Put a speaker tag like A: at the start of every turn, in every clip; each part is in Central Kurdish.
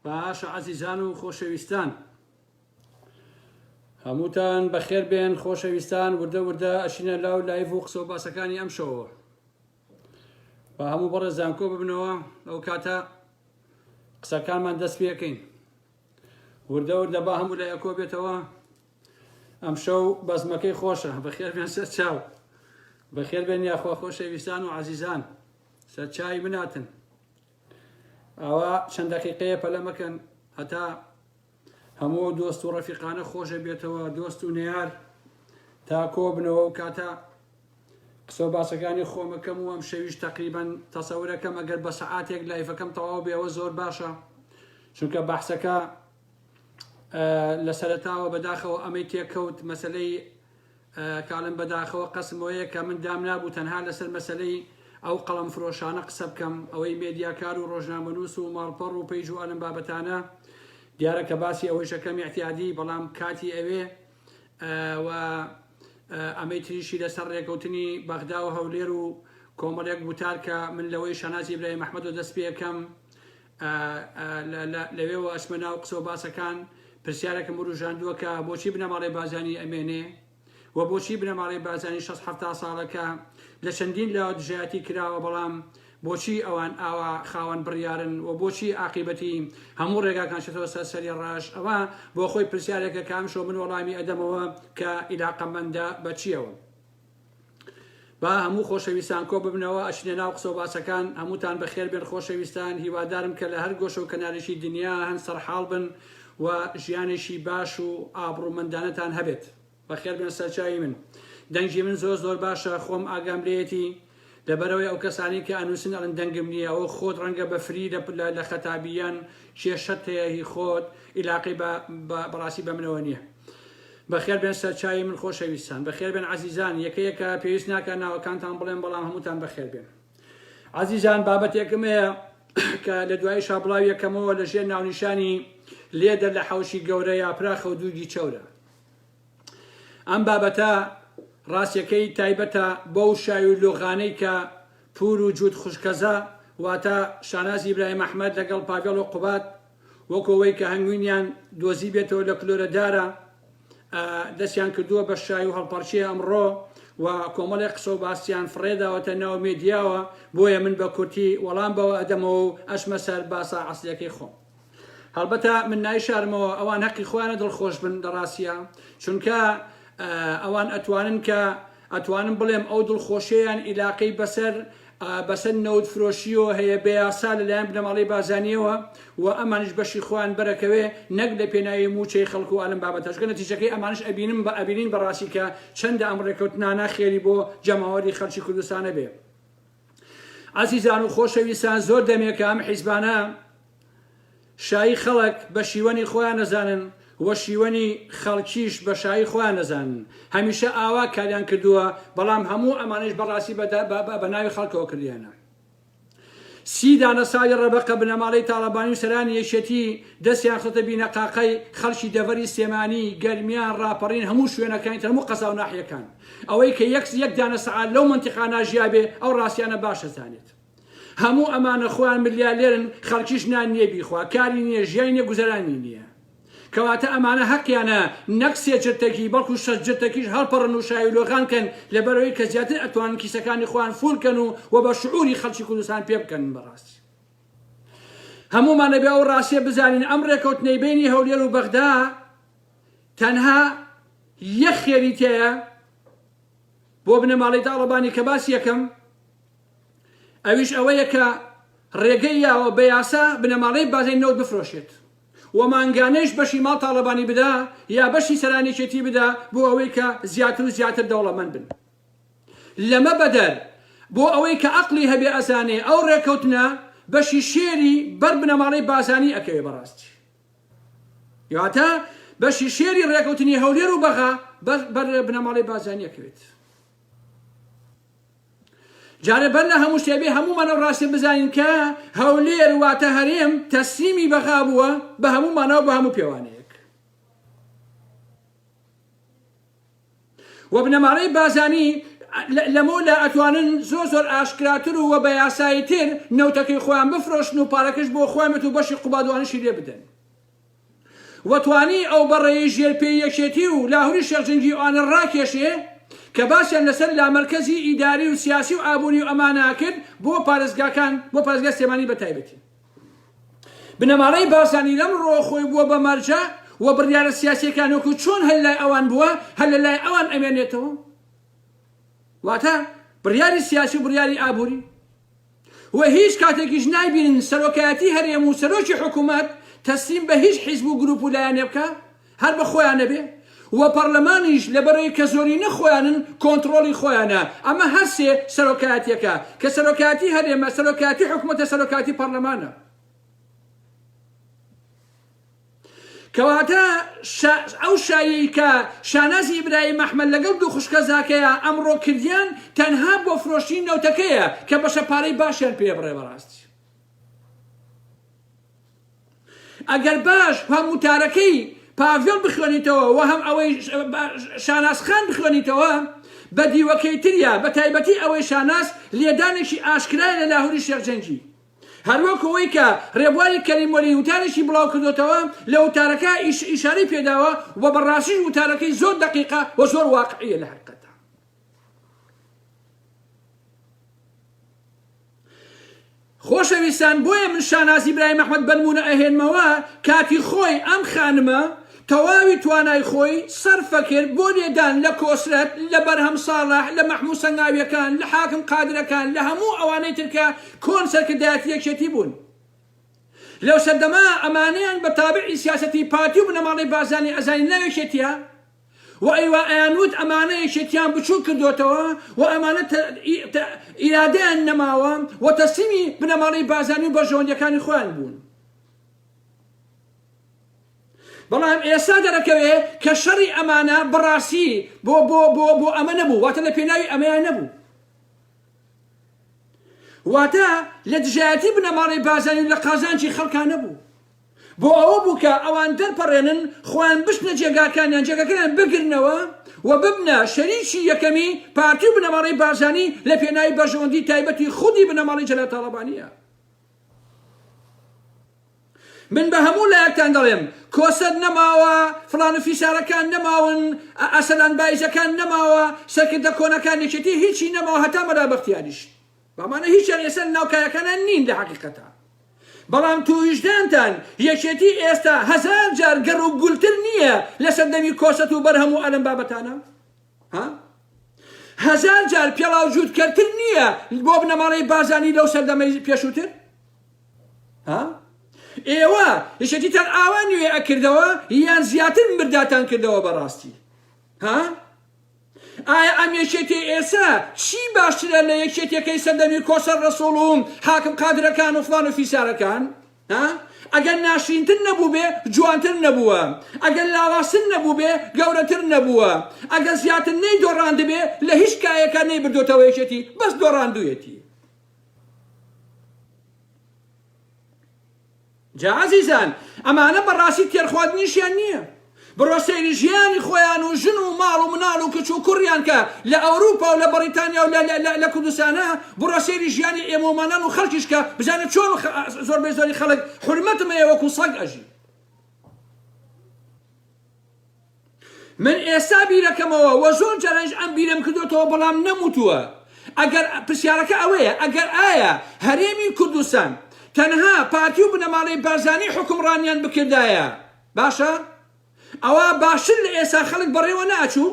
A: باش عزیزان و خۆشەویستان هەمووتان بەخێر بێن خۆشەویستان وردە وردە ئەشینە لاو لایڤ و قسە و باسەکانی ئەم شەوە بە هەموو بەڕێ زانکۆ ببنەوە ئەو کاتە قسەکانمان دەست پێکەین وردە وردە با هەموو لای ئەکۆ بێتەوە ئەم شەو بەزمەکەی خۆشە بەخێر بێن سەر چاو بەخێر بێن یاخوا خۆشەویستان و عزیزان سەر چای بناتن ئەوە چەند دەقیقەیە پەلە مەکەن هەتا هەموو دۆست و ڕەفیقانە خۆشە بێتەوە دۆست و نێیار تا کۆ بنەوە و کاتە قسە و باسەکانی خۆمەکەم و ئەم شەویش تەقریبەن تەسەورەکەم ئەگەر بە سەعاتێک لایڤەکەم تەواو بێەوە زۆر باشە چونکە بەحسەکە لە سەرەتاوە بەداخەوە ئەمەی تێکەوت مەسەلەی کاڵم بەداخەوە قەسمەوەیە کە من دام نابوو تەنها لەسەر مەسەلەی ئەو قەڵەم فرۆشانە قسە بکەم ئەوەی مێدیاکار و ڕۆژنامەنووس و ماڵپەڕ و پەیژ و ئەلم بابەتانە دیارە کە باسی ئەوەی شەکەم احتیادی بەڵام کاتی ئەوێ و ئەمەی تریشی لەسەر ڕێکەوتنی بەغدا و هەولێر و کۆمەڵێک بوتار کە من لەوەی شەنازی برای محمەد و دەست پێەکەم لەوێەوە ئەچمە ناو قسە و باسەکان پرسیارێکم ڕژاندووە کە بۆچی بنەماڵی بازانی ئەمێنێ و بۆچی بنەماڵی بازانی 6-7 ساڵەکە لە چەندین لە دژایەتی کراوە بەڵام بۆچی ئەوان ئاوا خاوەن بڕیارن و بۆچی عاقیبەتی هەموو ڕێگاکان شێتەوە سەری ڕاش ئەوە بۆ خۆی پرسیارێکە کامشۆ من وەڵامی ئەدەمەوە کە ئیلاقەمەندە بەچیەوە با هەموو خۆشەویستان کۆ ببنەوە ئەچنە ناو قسە و باسەکان هەمووتان بەخێر بێن خۆشەویستان هیوادارم کە لە هەر گۆشە و کەنارێکی دنیا هەن سەرحاڵ بن و ژیانێکی باش و ئابڕوومەندانەتان هەبێت بەخێر بێن سەرچاوی من دەنگی من زۆر باشە خۆم ئاگام لێتی لەبەرەوەی ئەو کەسانی کە ئەنووسن ئەڵن دەنگم نییە ئەوە خۆت ڕەنگە بە فری لە خەتابیان کێشەت هەیە هی خۆت ئیلاقی بەڕاستی بە منەوە نییە بەخێر بێن سەرچاوی من خۆشەویستان بەخێر بێن عزیزان یەکەیەکە پێویست ناکە ناوەکانتان بڵێن بەڵام هەمووتان بەخێر بێن عزیزان بابەتێکم هەیە کە لە دوای شابڵاوی یەکەمەوە لە ژێر ناونیشانی لێدە لە حەوشی گەورە یاپراخە و دووگی چەورە ئەم بابەتە ڕاستیەکەی تایبەتە بەو شای و لۆغانەی کە پور و جوود خوشکەزە واتە شانازی برای محمەد لەگەڵ پاگەڵ و قوبات وەکەوەی کە هەنگوینیان دۆزی بێتەوە لە کلۆرەدارە دەستیان کردووە بە شای و هەڵپەرچی ئەمڕۆ و کۆمەڵی قسە و باسییان فڕێداوەتە ناو مێدیاوە بۆیە من بە کورتی وەڵام بەوە ئەدەمەوە و ئەشمە سەر باسا عەسلەکەی خۆم هەڵبەتە من نایشارمەوە ئەوان حەقی خۆیانە دڵخۆش بن لەڕاستیە چونکە ئەوان ئەتوانم بڵێم ئەو دڵخۆشییان ئیلاقەی بەسەر نەوت فرۆشیەوە هەیە بەیاسا لەلایەن بنەماڵی بازانیەوە و ئەمانش بەشی خۆیان بەرەکەوێ نەک لە پێناوی موچەی خەڵکو و ئەلم بابەتەش گە نەتیجەکەی ئەمانش ئەبینین بەڕاستی کە چەندە ئەم ڕێکەوتنانە خێری بۆ جەماوەری خەڵکی کوردستانە بێ عزیزان و خۆشەویستان زۆر دەمێکە ئەم حیزبانە شایی خەڵک بە شیوەنی خۆیان نەزانن وە شیوەنی خەڵکیش بە شایی خۆیان نەزانن هەمیشە ئاوا کاریان کردووە بەڵام هەموو ئەمانش بەڕاستی بە ناوی خەڵکەوە کردیانە 30 دانە ساڵی ڕەبەقە بنەماڵەی تاڵەبانی و سەرانی یەکێتی دەستیان خۆتە بینە قاقەی خەڵکی دەڤەری سێمانی گەرمیان ڕاپەڕین هەموو شوێنەکانی هەموو قەزا و ناحیەکان ئەوەی کە یەک دانە سەعات لەو منتیقانە ژیا بێ ئەو ڕاستیانە باشە زانێت هەموو ئەمانە خۆیان ملیالێرن خەڵکیش نان نییە بیخوا کاری نییە ژیانی نییە گوزەرانی نییە کەواتە ئەمانە حەقیانە نەک سێ جرتێکی بەڵکو 6 جرتێکیش هەڵپەڕن و شای و لۆغانکەن لەبەرەوەی کە زیاتر ئەتوانن کیسەکانی خۆیان فولکەن و بە شعوری خەڵکی کوردستان پێ بکەن بەڕاستی هەموومان لەبێ ئەو ڕاستیە بزانین ئەم ڕێکەوتنەی بینی هەولێر و بەغدا تەنها یەک خێری تێیە بۆ بنەماڵی تاڵەبانی کە باسی یەکەم ئەویش ئەوەیە کە ڕێگەی یاوە بە یاسا بنەماڵەی بازەی نەوت بفرۆشێت و مانگانەیش بەشی ماڵ تاڵەبانی بدا یا بەشی سەرانیێتی بدا بۆ ئەوەی کە زیاتر و زیاتر دەوڵەمەند بن لەمە بەدەر بۆ ئەوەی کە عەقلی هەبێ ئەزانێ ئەو ڕێکەوتنە بەشی شێری بەر بنەماڵەی بازانی ئەکەوێ بەڕاستی یواتە بەشی شێری ڕێکەوتنی هەولێر و بەغا بەر بنەماڵەی بازانی ئەکەوێت جارێ بەر لە هەموو شتێبێ هەموومانە ڕاستی بزانین کە هەولێر واتە هەرێم تەسلیمی بەغا بووە بە هەموومانەوە بە هەموو پێوانەیەک و بنەماڵەی بازانی لەمەولا ئەتوانن زۆر ئاشکراتر و بە یاساییتر نەوتەکەی خۆیان بفرۆشن و پارەکەش بۆ خۆیانەت و بەشی قوبادوانشی لێ بدەن وەتوانی ئەو بەڕێی ژێرپێی یەکێتی و لاهوری شێخجەنگی ئەوانە ڕاکێشێ کە باشیان لەسەر لامەرکەزی ئیداری و سیاسی و ئابووری و ئەمانە کرد بۆ پارێزگاکان بۆ پارێزگای سلێمانی بەتایبەتی بنەماڵەی باسانی لەم ڕۆخۆی بووە بە مەرجە و بڕیارە سیاسیەکان وەکو چۆن هەر لای ئەوان بووە هەر لە لای ئەوان ئەمێنێتەوە واتە بڕیاری سیاسی و بڕیاری ئابووری و هیچ کاتێکیش نایبینن سەرۆکایەتی هەرێم و سەرۆکی حکوومەت تەسلیم بە هیچ حیزب و گروپ و لایەنێ بکە هەر بە خۆیانە بێ و پەرلەمانیش لەبەرەوەی کە زۆرینە خۆیانن کۆنتڕۆڵی خۆیانە ئەمە هەرسێ سەرۆکایەتیەکە کە سەرۆکایەتی هەرێمە سەرۆکایەتی حکوومەتە سەرۆکایەتی پەرلەمانە کەواتە ئەو شایەی کە شانازی ئیبراهیم ئەحمەد لەگەڵ دوو خوشکە زاکەیە ئەمڕۆ کردیان تەنها بۆ فرۆشتنی نەوتەکەیە کە بەشە پارەی باشیان پێ بڕێ بەڕاستی ئەگەر باش هەم وتارەکەی پاڤێڵ بخوێنیتەوە و هەم ئەوەی شانازخان بخوێنیتەوە بە دیوەکەی تریە بە تایبەتی ئەوەی شاناز لێدانێکی ئاشکرای لە لاهوری شێخجەنگی هەروەکەوەی کە ڕێبواری کەریموەلی وتارێکی بڵاو کردوتەوە لە وتارەکە ئیشارەی پێداوە و بەڕاستی وتارەکەی زۆر دقیقە و زۆر واقعیە لە حقیقەتە خۆشەویستان بۆیە من شاناز ئیبراهیم ئەحمەد بەنمونە ئەهێنمەوە کاتی خۆی ئەم خانمە تەواوی توانای خۆی سەرفە کرد بۆ لێدان لە کۆسرەت لە بەرهەم ساڵح لە مەحموود سەنگاویەکان لە حاکم قادرەکان لە هەموو ئەوانەی ترکە کۆن سەرکردایەتی یەکێتی بوون لەو سەردەما ئەمانەیان بە تابعی سیاسەتی پارتی و بنەماڵەی بازانی ئەزانی ناوێکێتیە و ئەیوا ئەیانوت ئەمانە یەکێتیان بچوو کردوتەوە و ئەمانە ئیرادەیان نەماوە و تەسلیمی بنەماڵەی بازانی و بەرژەوەندەکانی خۆیان بوون بەڵام ئێستا دەرەکەوێ کە شەڕی ئەمانە بەڕاستی بۆ ئەمە نەبوو واتە لە پێناوی ئەمەیان نەبوو واتە لە دژایەتی بنەماڵەی بازانی و لە قازانجی خەڵکان نەبوو بۆ ئەوە بوو کە ئەوان دەرپەڕێنن خۆیان بشنە جێگاکانیان جێگەکەیان بگرنەوە و ببنە شەریکی یەکەمی پارتی و بنەماڵەی بازانی لە پێناوی بەرژەوەندی تایبەتی خودی بنەماڵەی جەلال تاڵەبانیە من بە هەموو لایەکتان دەڵێم کۆسەد نەماوە فڵان و فیسارەکان نەماون ئەسەلان بایزەکان نەماوە سەرکردە کۆنەکان یەکێتی هیچی نەماوە هەتا مەلا بەختیاریش بەمانە هیچیان ئێستا ناوکایەکانان نین لە حەقیقەتە بەڵام توویژدانتان یەکێتی ئێستا هەزار جار گەڕ و گولتر نییە لە سەردەمی کۆسەت و بەرهەم و ئەلەم بابەتانە هەزار جار پێڵاو جوودکەرتر نییە بۆ بنەماڵەی بازانی لەو سەردەمەی پێشووتر ئێوە یەکێتیتان ئاوا نوێ ئەکردەوە یان زیاتر مرداتان کردەوە بەڕاستی ئایا ئەم یەکێتی ئێستا چی باشترە لە یەکێتیەکەی سەردەمی کۆسەر ڕەسوڵ و حاکم قادرەکان و فڵان و فیسارەکان ئەگەر ناشرینتر نەبوو بێ جوانتر نەبووە ئەگەر لاواستر نەبوو بێ گەورەتر نەبووە ئەگەر زیاتر نەی دۆڕاند بێ لە هیچ کایەکە نەی بردوتەوە یەکێتی بەس دۆڕاندوویەتی جا عەزیزان ئەمانە بەڕاستی تێرخواردنیشیان نییە بڕۆ سەیری ژیانی خۆیان و ژن و ماڵ و مناڵ و کچ و کوڕیان کە لە ئەوروپا و لە بەریتانیا و لە کوردستانە بڕۆ سەیری ژیانی ئێمەمانان و خەڵکیش کە بزانێت چۆن زۆربەی زۆری خەڵک حورمەتمەیە وەکو سەگ ئەژی من ئێستا بیرەکەمەوە و زۆر جارێژ ئەم بیرەم کردوتەوە بەڵام نەموتووە ئەگەر پرسیارەکە ئەوەیە ئەگەر ئایا هەرێمی کوردستان تەنها پارتی و بنەماڵەی بازانی حکومڕانیان بکردایە باشە ئەوە باشتر لە ئێستا خەڵک بەڕێوە ناچوو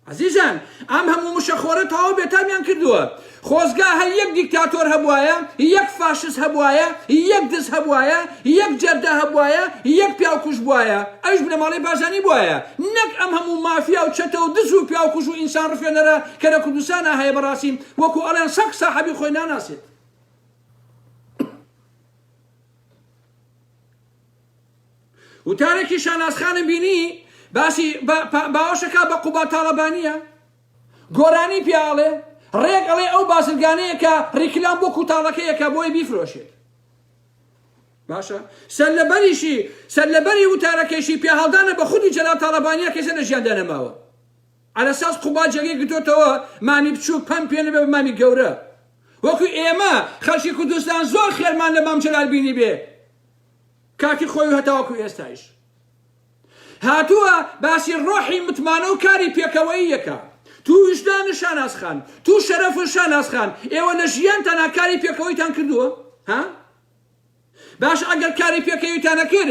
A: عەزیزان ئەم هەموو مشەخۆرە تەواو بێتامیان کردووە خۆزگا هەر یەک دیکتاتۆر هەبوایە یەک فاشست هەبوایە یەک دز هەبوایە یەک جەردە هەبوایە یەک پیاوکوش بوایە ئەوش بنەماڵەی بازانی بوایە نەک ئەم هەموو مافیا و چەتە و دز و پیاوکوش و ئینسان ڕفێنەرە کە لە کوردستانە هەیە بەڕاستی وەکو ئەڵێن سەگ ساحەبی خۆی ناناسێت وتارێکی شانازخانم بینی باسی باوەشەکە بە قوبا تاڵەبانیە گۆرانی پیاڵێ ڕێک ئەڵێ ئەو بازرگانەیە کە ڕیکلام بۆ کوتاڵەکەیەکە بۆی بیفرۆشێت باشە سەر لەبەری وتارەکەیشی پێهەڵدانە بە خودی جەلال تاڵەبانیە کەسە لە ژیان دەنەماوە على اساس قوبا جێگەی گرتوتەوە مامی بچوو پەم پێ نەبێ بە مامی گەورە وەکو ئێمە خەڵکی کوردستان زۆر خێرمان لە مام جەلال بینی بێ کاتی خۆی هەتاوەکو ئێستایش هاتووە باسی ڕۆحی متمانە و کاری پێکەوەی یەکە تو وجدان شانازخان تو شەرەف شانازخان ئێوە لە ژیانتانە کاری پێکەوەیتان کردووە ها باش ئەگەر کاری پێکەوەیتان نەکرد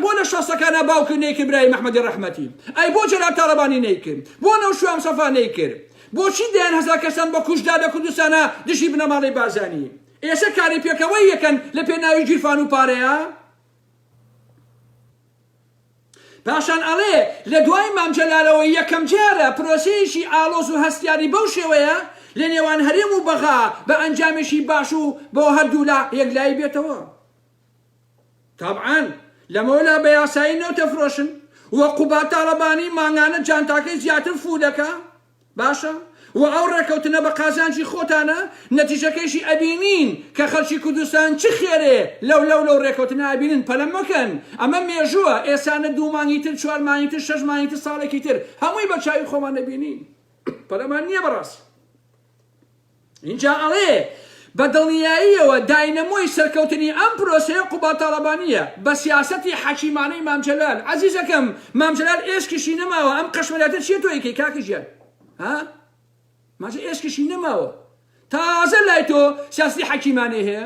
A: بۆ لە شەسەکانە باوکە نەیکرد برای محمەدی ڕەحمەتی ئەی بۆ جەلال تاڵەبانی نەیکرد بۆ نەوشوام سەفا نەیکرد بۆچی دەیان هەزار کەسان بە کوژدا لە کوردستانە دژی بنەماڵەی بازانی ئێستا کاری پێکەوەی یەکەن لە پێناوی گیرفان و پارەیە پاشان ئەڵێ لە دوای مام جەلالەوە یەکەم جارە پرۆسەیەکی ئالۆز و هەستیاری بەو شێوەیە لە نێوان هەرێم و بەغا بە ئەنجامێکی باش و بۆ هەردوو لا یەکلایی بێتەوە طبعاً لەمەوە لا بە یاسایی نەوتەفرۆشن وە قوبا تاڵەبانی مانگانە جانتاکەی زیاتر فوو دەکا باشە و ئەو ڕێکەوتنە بە قازانجی خۆتانە نەتیجەکەیشی ئەبینین کە خەڵکی کوردستان چ خێرێ لەو ڕێکەوتنە ئەبینن پەلەم مەکەن ئەمە مێژووە ئێسانە 2 مانگی تر 4 مانگی تر 6 مانگی تر ساڵێکی تر هەمووی بە چاوی خۆمان دەبینین پەلەمان نییە بەڕاست اینجا ئەڵێ بە دڵنیاییەوە داینەمۆی سەرکەوتنی ئەم پرۆسەیە قوبا تاڵەبانیە بە سیاسەتی حەکیمانەی مام جەلال عەزیزەکەم مام جەلال ئێسکیشی نەماوە ئەم قەشمەلاتە چیە تۆ یەکەی کاکی ژیان ها ماجە ئێسکیشی نەماوە تازە لای تۆ سیاسی حەکیمانەی هەیە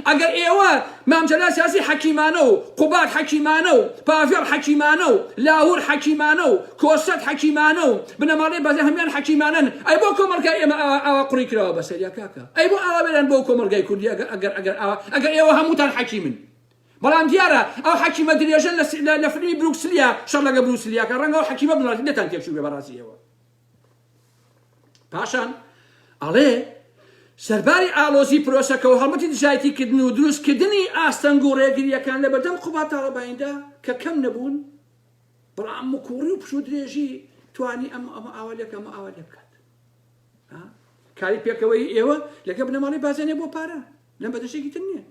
A: ئەگەر ئێوە مام جەلال سیاسی حەکیمانە و قوبات حەکیمانە و پافێڵ حەکیمانە و لاهور حەکیمانە و کۆسەد حەکیمانە و بنەماڵەی بەزە هەمیان حەکیمانن ئەی بۆ کۆمەلگای ئێمە ئاوا قوڕی کراوە بەسەریا کاکە ئەی بۆ ئاوا بێنن بۆ کۆمەلگای کوردی ئەگەر ئێوە هەمووتان حەکیمن بەڵام دیارە ئەو حەکیمە درێژە لە فیلمی بروکسلیا شەڕ لەگە بروکسلیا کە ڕەنگە ئەو حەکیمە بڵاتی نەتان تێکچوو بێ بەڕاستیەوە پاشان ئەڵێ سەرباری ئالۆزی پرۆسەکە و هەڵمەتی دژایەتیکردن و دروستکردنی ئاستەنگ و ڕێگریەکان لە بەردەم قوبا تاڵەبانیدا کە کەم نەبوون بەڵام مکوڕی و پشوو درێژی توانی ئەمە ئاوالێک ئەمە ئاوالێ بکات کاری پێکەوەی ئێوە لەگە بنەماڵی بازانێ بۆ پارە لەم بەدەشتێکی تر نییە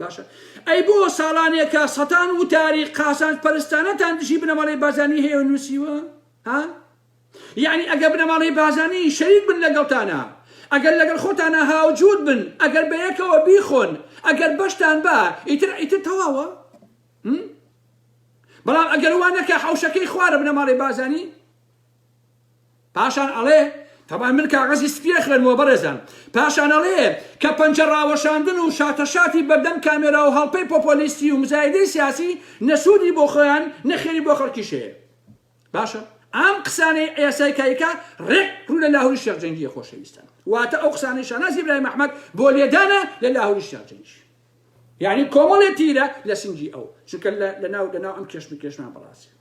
A: باشە ئەی بۆ ساڵانێکە سەتان وتاری قاسانج پەرستانەتان دژی بنەماڵی بازانی هەیە و نووسیوە ها یعنی ئەگە بنەماڵی بازانی شەریک بن لەگەڵتانە ئەگەر لەگەڵ خۆتانە هاوجود بن ئەگەر بەیەکەوە بیخۆن ئەگەر بەشتان بە ئیتر تەواوە بەڵام ئەگەر وانەکە حەوشەکەی خوارە بنەماڵی بازانی پاشان ئەڵێ طبعا من کاغەزی سپیە خوێنمەوە بەڕێزان پاشان ئەڵێ کە پەنجە ڕاوەشاندن و شاتەشاتی بەردەم کامێرا و هەڵپەی پۆپۆلیستی و مزایدەی سیاسی نەسوودی بۆ خۆیان نەخێری بۆ خەڵکیشەیە باشە ئەم قسانەی ئێسایکایکە ڕێک ڕوو لە لاهوری شێخجەنگیە خۆشەویستان واتە ئەو قسانەی شانازی برای محمەد بۆ لێدانە لە لاهوری شێخجەنگی یعنی کۆمەڵێ تیرە لە سنگی ئەو چونکە لەناو ئەم کێشمان بەڕاستی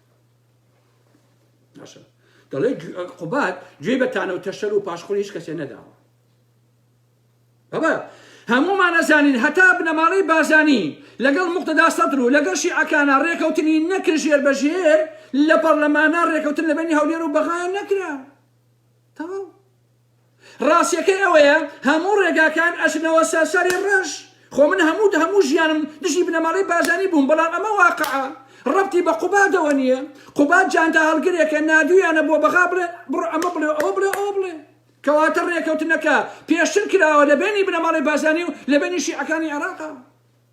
A: باشە دەڵێ قوبات گوێ بەتانە و تەشەر و پاشخۆری هیچ کەسێ نەداوە بەبە هەموومان نەزانین هەتا بنەماڵەی بازانی لەگەڵ موقتەدا سەدر و لەگەڵ شیعەکانە ڕێکەوتنی نەکرد ژێر بەژێر لە پەرلەمانە ڕێکەوتن لە بینی هەولێر و بەغایان نەکرا تەواو ڕاستیەکەی ئەوەیە هەموو ڕێگاکان ئەچنەوە سەرسەری ڕەش خۆ من هەموو ژیانم دژی بنەماڵەی بازانی بووم بەڵام ئەمە واقعە ڕەبتی بە قوبادەوە نییە قوباد جانتە هەڵگرێکە نادویانە بۆ بەغا بڵێ بڕ ئەمە بڵێ ئەوە بڵێ ئەوە بڵێ کەواتە ڕێکەوتنەکە پێشتر کراوە لە بینی بنەماڵەی بازانی و لە بینی شیعەکانی عێراقا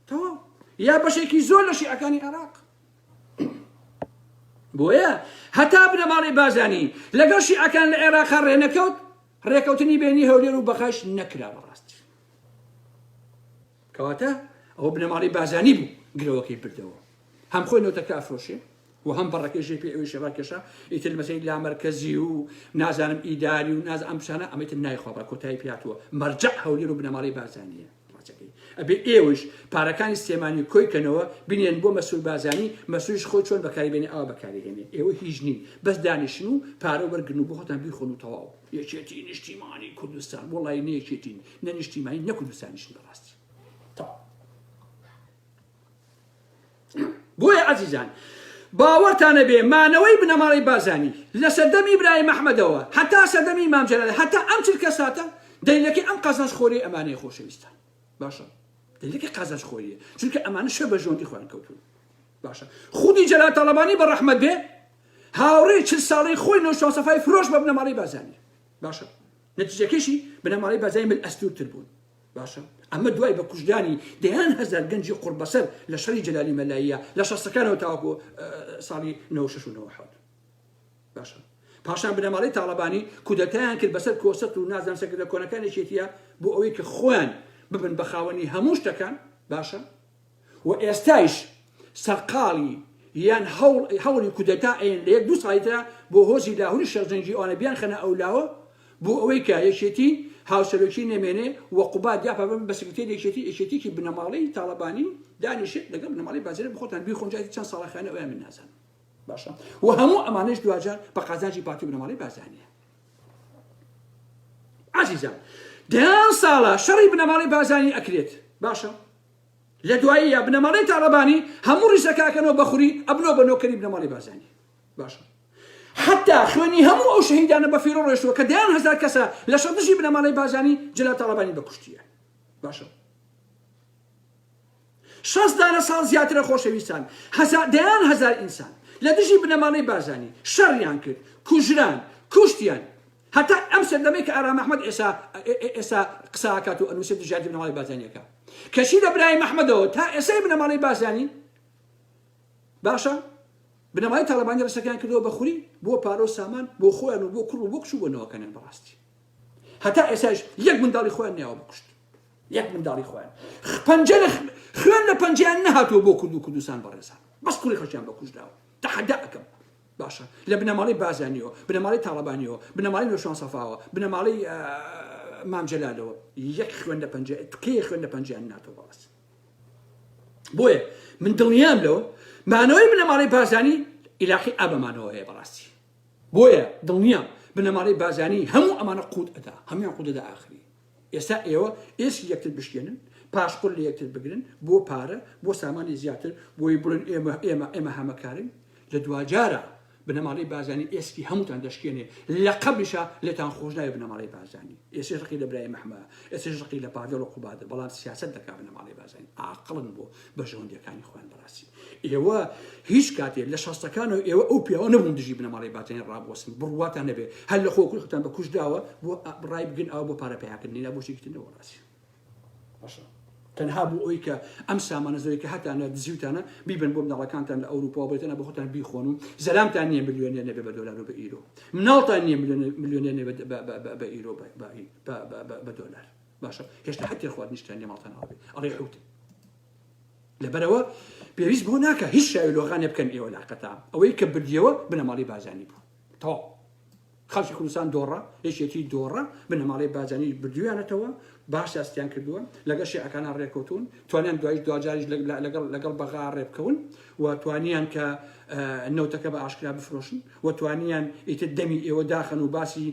A: تەواو یا بەشێکی زۆر لە شیعەکانی عێراق بۆیە هەتا بنەماڵەی بازانی لەگەڵ شیعەکان لە عێراقا ڕێنەکەوت ڕێکەوتنی بینی هەولێر و بەغاش نەکرا بەڕاستی کەواتە ئەوە بنەماڵەی بازانی بوو گرەوەکەی بردەوە هەم خۆی نەوتەکە ئەفرۆشێ و هەم بەڕەکەی پێ ئەوی شێڕاکێشە ئیتر مەسەی لامەرکەزی و نازانم ئیداری و ناز ئەم شانە ئەمەیتر نایخوا بە کۆتایی پێاتوە مەرجع هەولێر و بنەماڵەی بازانیە ئەبێ ئێوەش پارەکانی سلێمانی کۆیکەنەوە بینێن بۆ مەسوول بازانی مەسوولیش خۆی چۆن بەکاریبێنێ ئەوە بەکارهێنێ ئێوە هیچ نین بەس دانیشتن و پارە وەرگن و بۆ خۆتان بیخۆن و تەواو یەکێتی نیشتیمانی کوردستان وەڵای نەیەکێتین نە نیشتیمانی نە کوردستانیشن بەڕاستی بۆیە عەزیزان باوەڕتانە بێ مانەوەی بنەماڵەی بازانی لە سەردەمی برای مەحمەدەوە هەتا سەردەمی مام جەلال هەتا ئەم چلکە ساتە دەیلەکەی ئەم قازانجخۆری ئەمانەیە خۆشەویستان باشە دەیلەکەی قازانجخۆریە چونکە ئەمانە شە بە ژۆنتی خۆیان کەوتون باشە خودی جەلال تاڵەبانی بە ڕەحمەت بێ هاوڕێ 40 ساڵی خۆی نەوشەوە سەفای فرۆش بە بنەماڵەی بازاني باشە نەتیجەکەشی بنەماڵەی بازاني من ئەستورتر بوون باشە ئەمە دوای بە کوژدانی دەیان هەزار گەنجی قوربەسەر لە شەڕی جەلالی مەلاییە لە شەستەکانەوە تاوەکو ساڵی 96 و 97 باشە پاشان بنەماڵەی تاڵەبانی کودەتایان کرد بەسەر کۆسەت و نازانم سەکردە کۆنەکانێکێتیە بۆ ئەوەی کە خۆیان ببن بە خاوەنی هەموو شتەکان باشە و ئێستایش سەرقاڵی یان هەوڵی کودەتا ئەین لە 1-2 ساڵیتە بۆ هۆزی لاهوری شەرجەنگی ئەوانە بیان خەنە ئەولاوە بۆ ئەوەی کە یەکێتی هاوسەرۆکی نەمێنێ و قوبات دیاپە بن بە سکرتێری یەکێتیکی بنەماڵەی تاڵەبانی دانیشێت لەگەڵ بنەماڵەی بازرێ بخۆتان بیخۆنجاتی چەند ساڵەخانە ئەویان من نازانم باشە و هەموو ئەمانەش دوجار بە قازانجی پارتی بنەماڵەی بازانیە عزیزان دەیان ساڵە شەڕی بنەماڵەی بازانی ئەکرێت باشە لە دواییە بنەماڵەی تاڵەبانی هەموو ڕیزەکەکەنەوە بەخوری ئەبنەوە بە نۆکەری بنەماڵەی بازانی باشە حتى خوێنی هەموو ئەو شەهیدانە بە فیرۆ ڕێشتووە کە دەیان هەزار کەسە لە شەڕدژی بنەماڵەی بازانی جەلا تاڵەبانی بەکوشتیە باشە 60 دانە ساڵ زیاترە خۆشەویستان دەیان هەزار ئینسان لە دژی بنەماڵەی بازانی شەڕیان کرد کوژران کوشتیان هەتا ئەم سەردەمەی کە ئارام ئەحمەد ئێستا قساکات و ئەنووسێت دژاتی بنەماڵەی بازانیەکە کەچی لە برای مەحمەدەوە تا ئێسای بنەماڵەی بازانی باشە بنەماڵەی تاڵەبانی ڕستەکان کردەوە بەخوری بۆ پارۆ سامان بۆ خۆیان و بۆ کوڕ و بۆ کچ و بۆ نەوەکەنیان بەڕاستی هەتا ئێساش یەک منداڵی خۆیان نێوە بکوشت یەک منداڵی خۆیان خوێن لە پەنجەیان نەهاتووە بۆ کورد و کوردستان بەڕێزان بەس کوڕی خۆشیان بەکوژداوە تەحەدا ئەکەم باشە لە بنەماڵەی بازانیەوە بنەماڵەی تاڵەبانیەوە بنەماڵەی نوێشان سەفاوە بنەماڵەی مام جەلالەوە یەک خوێن لە پەنجە تکەیە خوێن لە پەنجەیان ناتوە بەڕاست بۆیە من دڵنیام لەوە مانەوەی بنەماڵەی بازانی ئیلاقی ئابەمانەوە هەیە بەڕاستی بۆیە دڵنیام بنەماڵەی بازانی هەموو ئەمانە قوت ئەدا هەمویان قوت ئەدا ئاخری ئێستا ئێوە ئێسکی یەکتر بشکێنن پاشقل لە یەکتر بگرن بۆ پارە بۆ سامانی زیاتر بۆی بڵن ئێمە هەمەکارن لە دوجارە بنەماڵەی بازانی ئێسکی هەمووتان دەشکێنێ لە قەبلشە لێتان خۆش ناوێ بنەماڵەی بازانی ئێستا ڕقی لە برای مەحمە ئێستا ڕقی لە پادەڵ و قوبادە بەڵام سیاست دەکا بنەماڵەی بازانی عاقڵن بۆ بە ژەوندیەکانی خۆیان بەڕاستی ئێوە هیچ کاتێک لە شەستەکانەوە ئێوە ئەو پیاوە نەبوون دژی بنەماڵەی بازانی ڕابوەسن بڕواتان نەبێ هەر لە خۆ کوشتان بە کوشداوە بۆ ڕای بگن ئەوە بۆ پارە پیاکردنی بۆ شتێکترنەوە ڕاستی باشە تەنها بۆ ئەوی کە ئەم سامانە زۆری کە هەتانە دزیوتانە بیبن بۆ مناڵەکانتان لە ئەوروپا بێتەنە بە خۆتان بیخۆن و زەلامتان نییە میلیۆنێر نەبێ بە دۆلار و بە ئیرۆ مناڵتان نییە میلیۆنێر نەبێت بە ئیرۆ بە دۆلار باشە هێشتا هەتێ خواردنیشتان لێ ماڵتان هاوێ ئەڵێ حوت لەبەرەوە پێویست بۆ ناکە هیچ شاوی لۆغانێ بکەن ئێوە لاقەتا ئەوەی کە بردیەوە بنەماڵەی بازانی بوو تەواو خەڵکی کوردستان دۆڕە یەکێتی دۆڕە بنەماڵەی بازانی بردویانەتەوە باش ئاستیان کردووە لەگەڵ شێعەکانان ڕێکەوتون توانیان دوجاریش لەگەڵ بەغا ڕێبکەون و توانیان کە نەوتەکە بە ئاشکرا بفرۆشن و توانیان ئیتر دەمی ئێوە داخن و باسی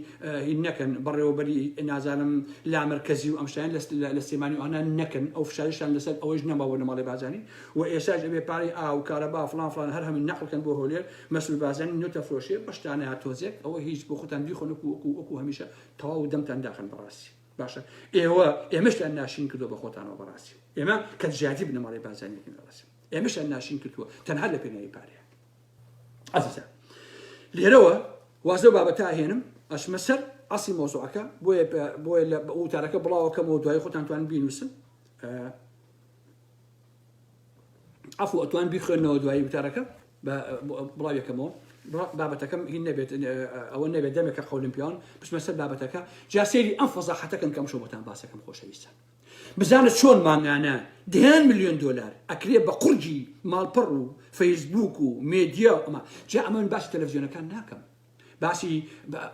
A: هین نەکەن بەڕێوەبەری نازانم لا مرکزی و ئەمشتیان لە سێمانی ئەوانە نەکەن ئەو فشارشان لەسەر ئەوەش نەماوە بنەماڵەی بازانی و ئێساش ئەبێ پارەی ئاو کارەبا فڵان فڵان هەر هەمووی نەقڵکەن بۆ هەولێر مەسئول بازانی نوتە فرۆشێ بەشتانە هاتۆزێک ئەوە هیچ بۆ خۆتان بیخۆن وەکو هەمیشە تەواو دەمتان داخن بەڕاستی باشە ئێمەشتان ناشین کردووە بە خۆتانەوە بەڕاستی ئێمە کە دژاتی بنەماڵەی بازانیەکەین بەڕاستی ئێمەشتان ناشین کردووە تەنها لە پێناوی پارەیە عزیزان لێرەوە وازە بابەتە هێنم ئەچمە سەر ئەسی مۆزوعەکە بۆیە لە وتارەکە بڵاوەکەمەوە دوای خۆتان توانن بینووسن ئەفو ئەتوان بیخوێنەوە دوای وتارەکە بڵاویەکەمەوە بابەتەکەم هین نەبێت ئەوە نەبێت دەمێکە قەولم پیاوان بچمە سەر بابەتەکە جا سێری ئەم فەزاحەتەکەن کەم شۆبەتان باسەکەم خۆشەویستان بزانت چۆن مانگانە دهان ملیۆن دلار ئەکرێ بە قورجی ماڵپەڕ و فەیسبوک و مێدیا و ئەمە جا ئەمە باسی تەلەڤیزیۆنەکان ناکەم باسی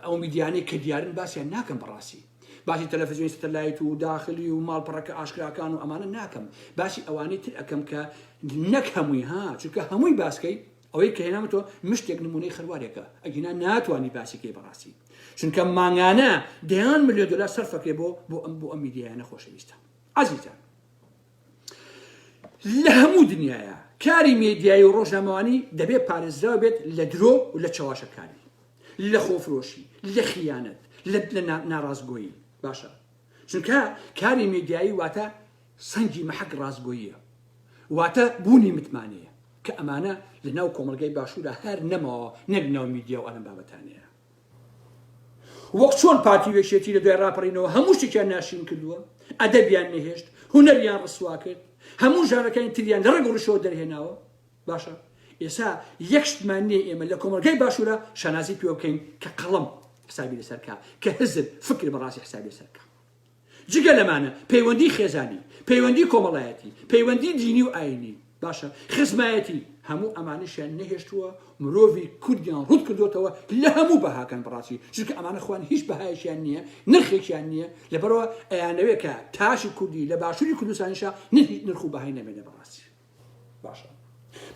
A: ئەو میدیانەی کە دیارن باسییان ناکەم بەڕاستی باسی تەلەڤیزیۆنی سەتەلایت و داخلی و ماڵپەڕەکە ئاشکراکان و ئەمانە ناکەم باسی ئەوانەی تر ئەەکەم کە نەک هەمووی چونکە هەمووی باسکەی ئەوەی کە هێنامەوە مشتێک نمونەی خەروارێکە ئەگینا ناتوانانی باسیکەی بەڕاستی چونکە مانگانە دەیان ملیۆن دلار سەرفەکرێ بۆ ئەم میدیایانە خۆشەویستە عزیزان لە هەموو دنیاە کاری میدیایی و ڕۆژنامەوانی دەبێت پارێزراوە بێت لە درۆ و لە چاواشەکانی لە خۆفرۆشی لە خیانەت لە ناڕازگۆیی باشە چونکە کاری میدیایی واتە سەنگی مەحەک ڕازگۆییە واتە بوونی متمانەیە کە ئەمانە لە ناو کۆمەلگای باشوورە هەر نەماوە نەک ناو میدیا و ئەلەم بابەتانەیە وەک چۆن پارتی وێشێتی لە دوای ڕاپەڕینەوە هەموو شتێکیان ناشین کردووە ئەدەبیان نەهێشت هونەریان ڕسوا کرد هەموو ژانەکانی تریان لە ڕێگە ڕشەوە دەرهێناوە باشە ئێستا یەک شتمان نییە ئێمە لە کۆمەلگای باشوورە شانازی پێوە بکەین کە قەڵەم حسابی لەسەرکە کە حزب فکر بەڕاستی حسابی لەسەرکە جگە لەمانە پەیوەندی خێزانی پەیوەندی کۆمەڵایەتی پەیوەندی دینی و ئاینی باشە خزمایەتی هەموو ئەمانەشیان نەهێشتووە مرۆڤی کوردیان ڕوت کردوتەوە لە هەموو بەهاکەن بەڕاستی چونکە ئەمانە خوان هیچ بەهایشیان نییە نرخێکیان نییە لەبەرەوە ئەیانەوێت کە تاشی کوردی لە باشووری کوردستانیشا نرخ و بەهای نەمێنێ بەڕاستی باشە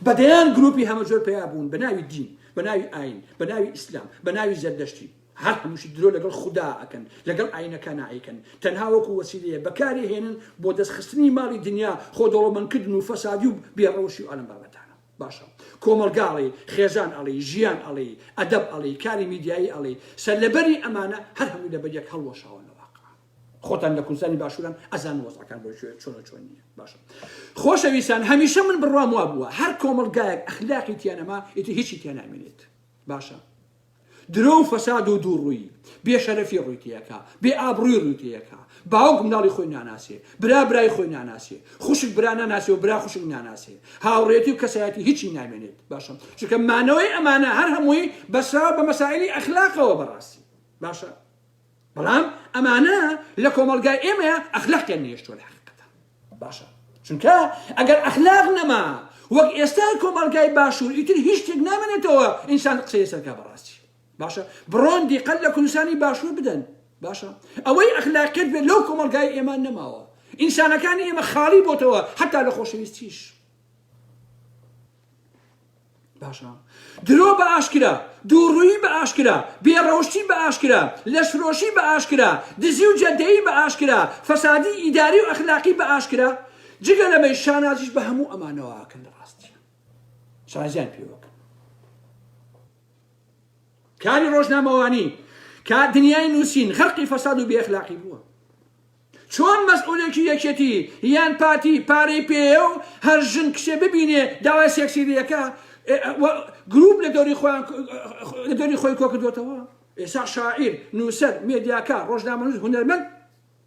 A: بەدەیان گروپی هەمە زۆر پێیا بوون بە ناوی دین بە ناوی ئاین بە ناوی ئیسلام بە ناوی زەردەشتی هەر هەمووشی درۆ لەگەڵ خوددا ئەکەن لەگەڵ ئاینەکە نائیکەن تەنها وەکو وەسیلەیە بەکاری هێنن بۆ دەستخستنی ماڵی دنیا خۆ دەوڵەمەندکردن و فەسادی و بێڕەوشی و ئەلەم بابەتانە باشە کۆمەلگاڵی خێزان ئەڵێ ژیان ئەڵێ ئەدەب ئەڵێ کاری میدیایی ئەڵێ سەرلەبەری ئەمانە هەر هەمووی لە بەریەک هەڵوەشاونەوە خۆتان لە کوردستانی باشووران ئەزان وەزعەکان بۆ چۆنە چۆن نییە باشە خۆشەویستان هەمیشە من بڕوام وا بووە هەر کۆمەلگایەک ئەخلاقی تیانەما ئیتر هیچی تیان نامێنێت باشە درۆ و فەساد و دووڕووی بێشەرەفی ڕووی تێیەکە بێ ئابڕووی ڕووی تێیەکە باوک منداڵی خۆی ناناسێ برا برای خۆی ناناسێ خوشک برا ناناسێ و برا خوشک ناناسێ هاوڕێتی و کەسایەتی هیچی نامێنێت باشە چونکە مانەوەی ئەمانە هەر هەمووی بەسراوە بە مەسائلی ئەخلاقەوە بەڕاستی باشە بەڵام ئەمانە لە کۆمەلگای ئێمەیە ئەخلاقیان نێشتووە لە حەقیقەتە باشە چونکە ئەگەر ئەخلاق نەما وەک ئێستا کۆمەلگای باشوور ئیتر هیچ شتێک نامێنێتەوە ئینسان قسەی سەرکە بەڕاستی باشە بڕۆن دیقەت لە کوردستانی باشوور بدەن باشە ئەوەی ئەخلاقیت بێت لەو کۆمەلگای ئێمە نەماوە ئینسانەکانی ئێمە خاڵی بۆتەوە حتا لە خۆشەویستیش باشە درۆ بە ئاشکرا دووڕووی بە ئاشکرا بێڕەوشتی بە ئاشکرا لەشفرۆشی بە ئاشکرا دزی و جەندەیی بە ئاشکرا فەسادی ئیداری و ئەخلاقی بە ئاشکرا جگە لەمەی شانازیش بە هەموو ئەمانەوە ئاکەن لە ڕاستیە شانازیان پێوەکەن کاری ڕۆژنامەوانی کار دنیای نووسین خەڵقی فەساد و بێئەخلاقی بووە چۆن مەسئولێکی یەکێتی یان پارتی پارەی پێیە و هەر ژن کشێ ببینێ داوای سێکسیریەکە گروپ لە دەوری خۆی کۆ کردوێتەوە ئێستا شاعیر نووسەر مێدیاکار ڕۆژنامەنووس هونەرمەند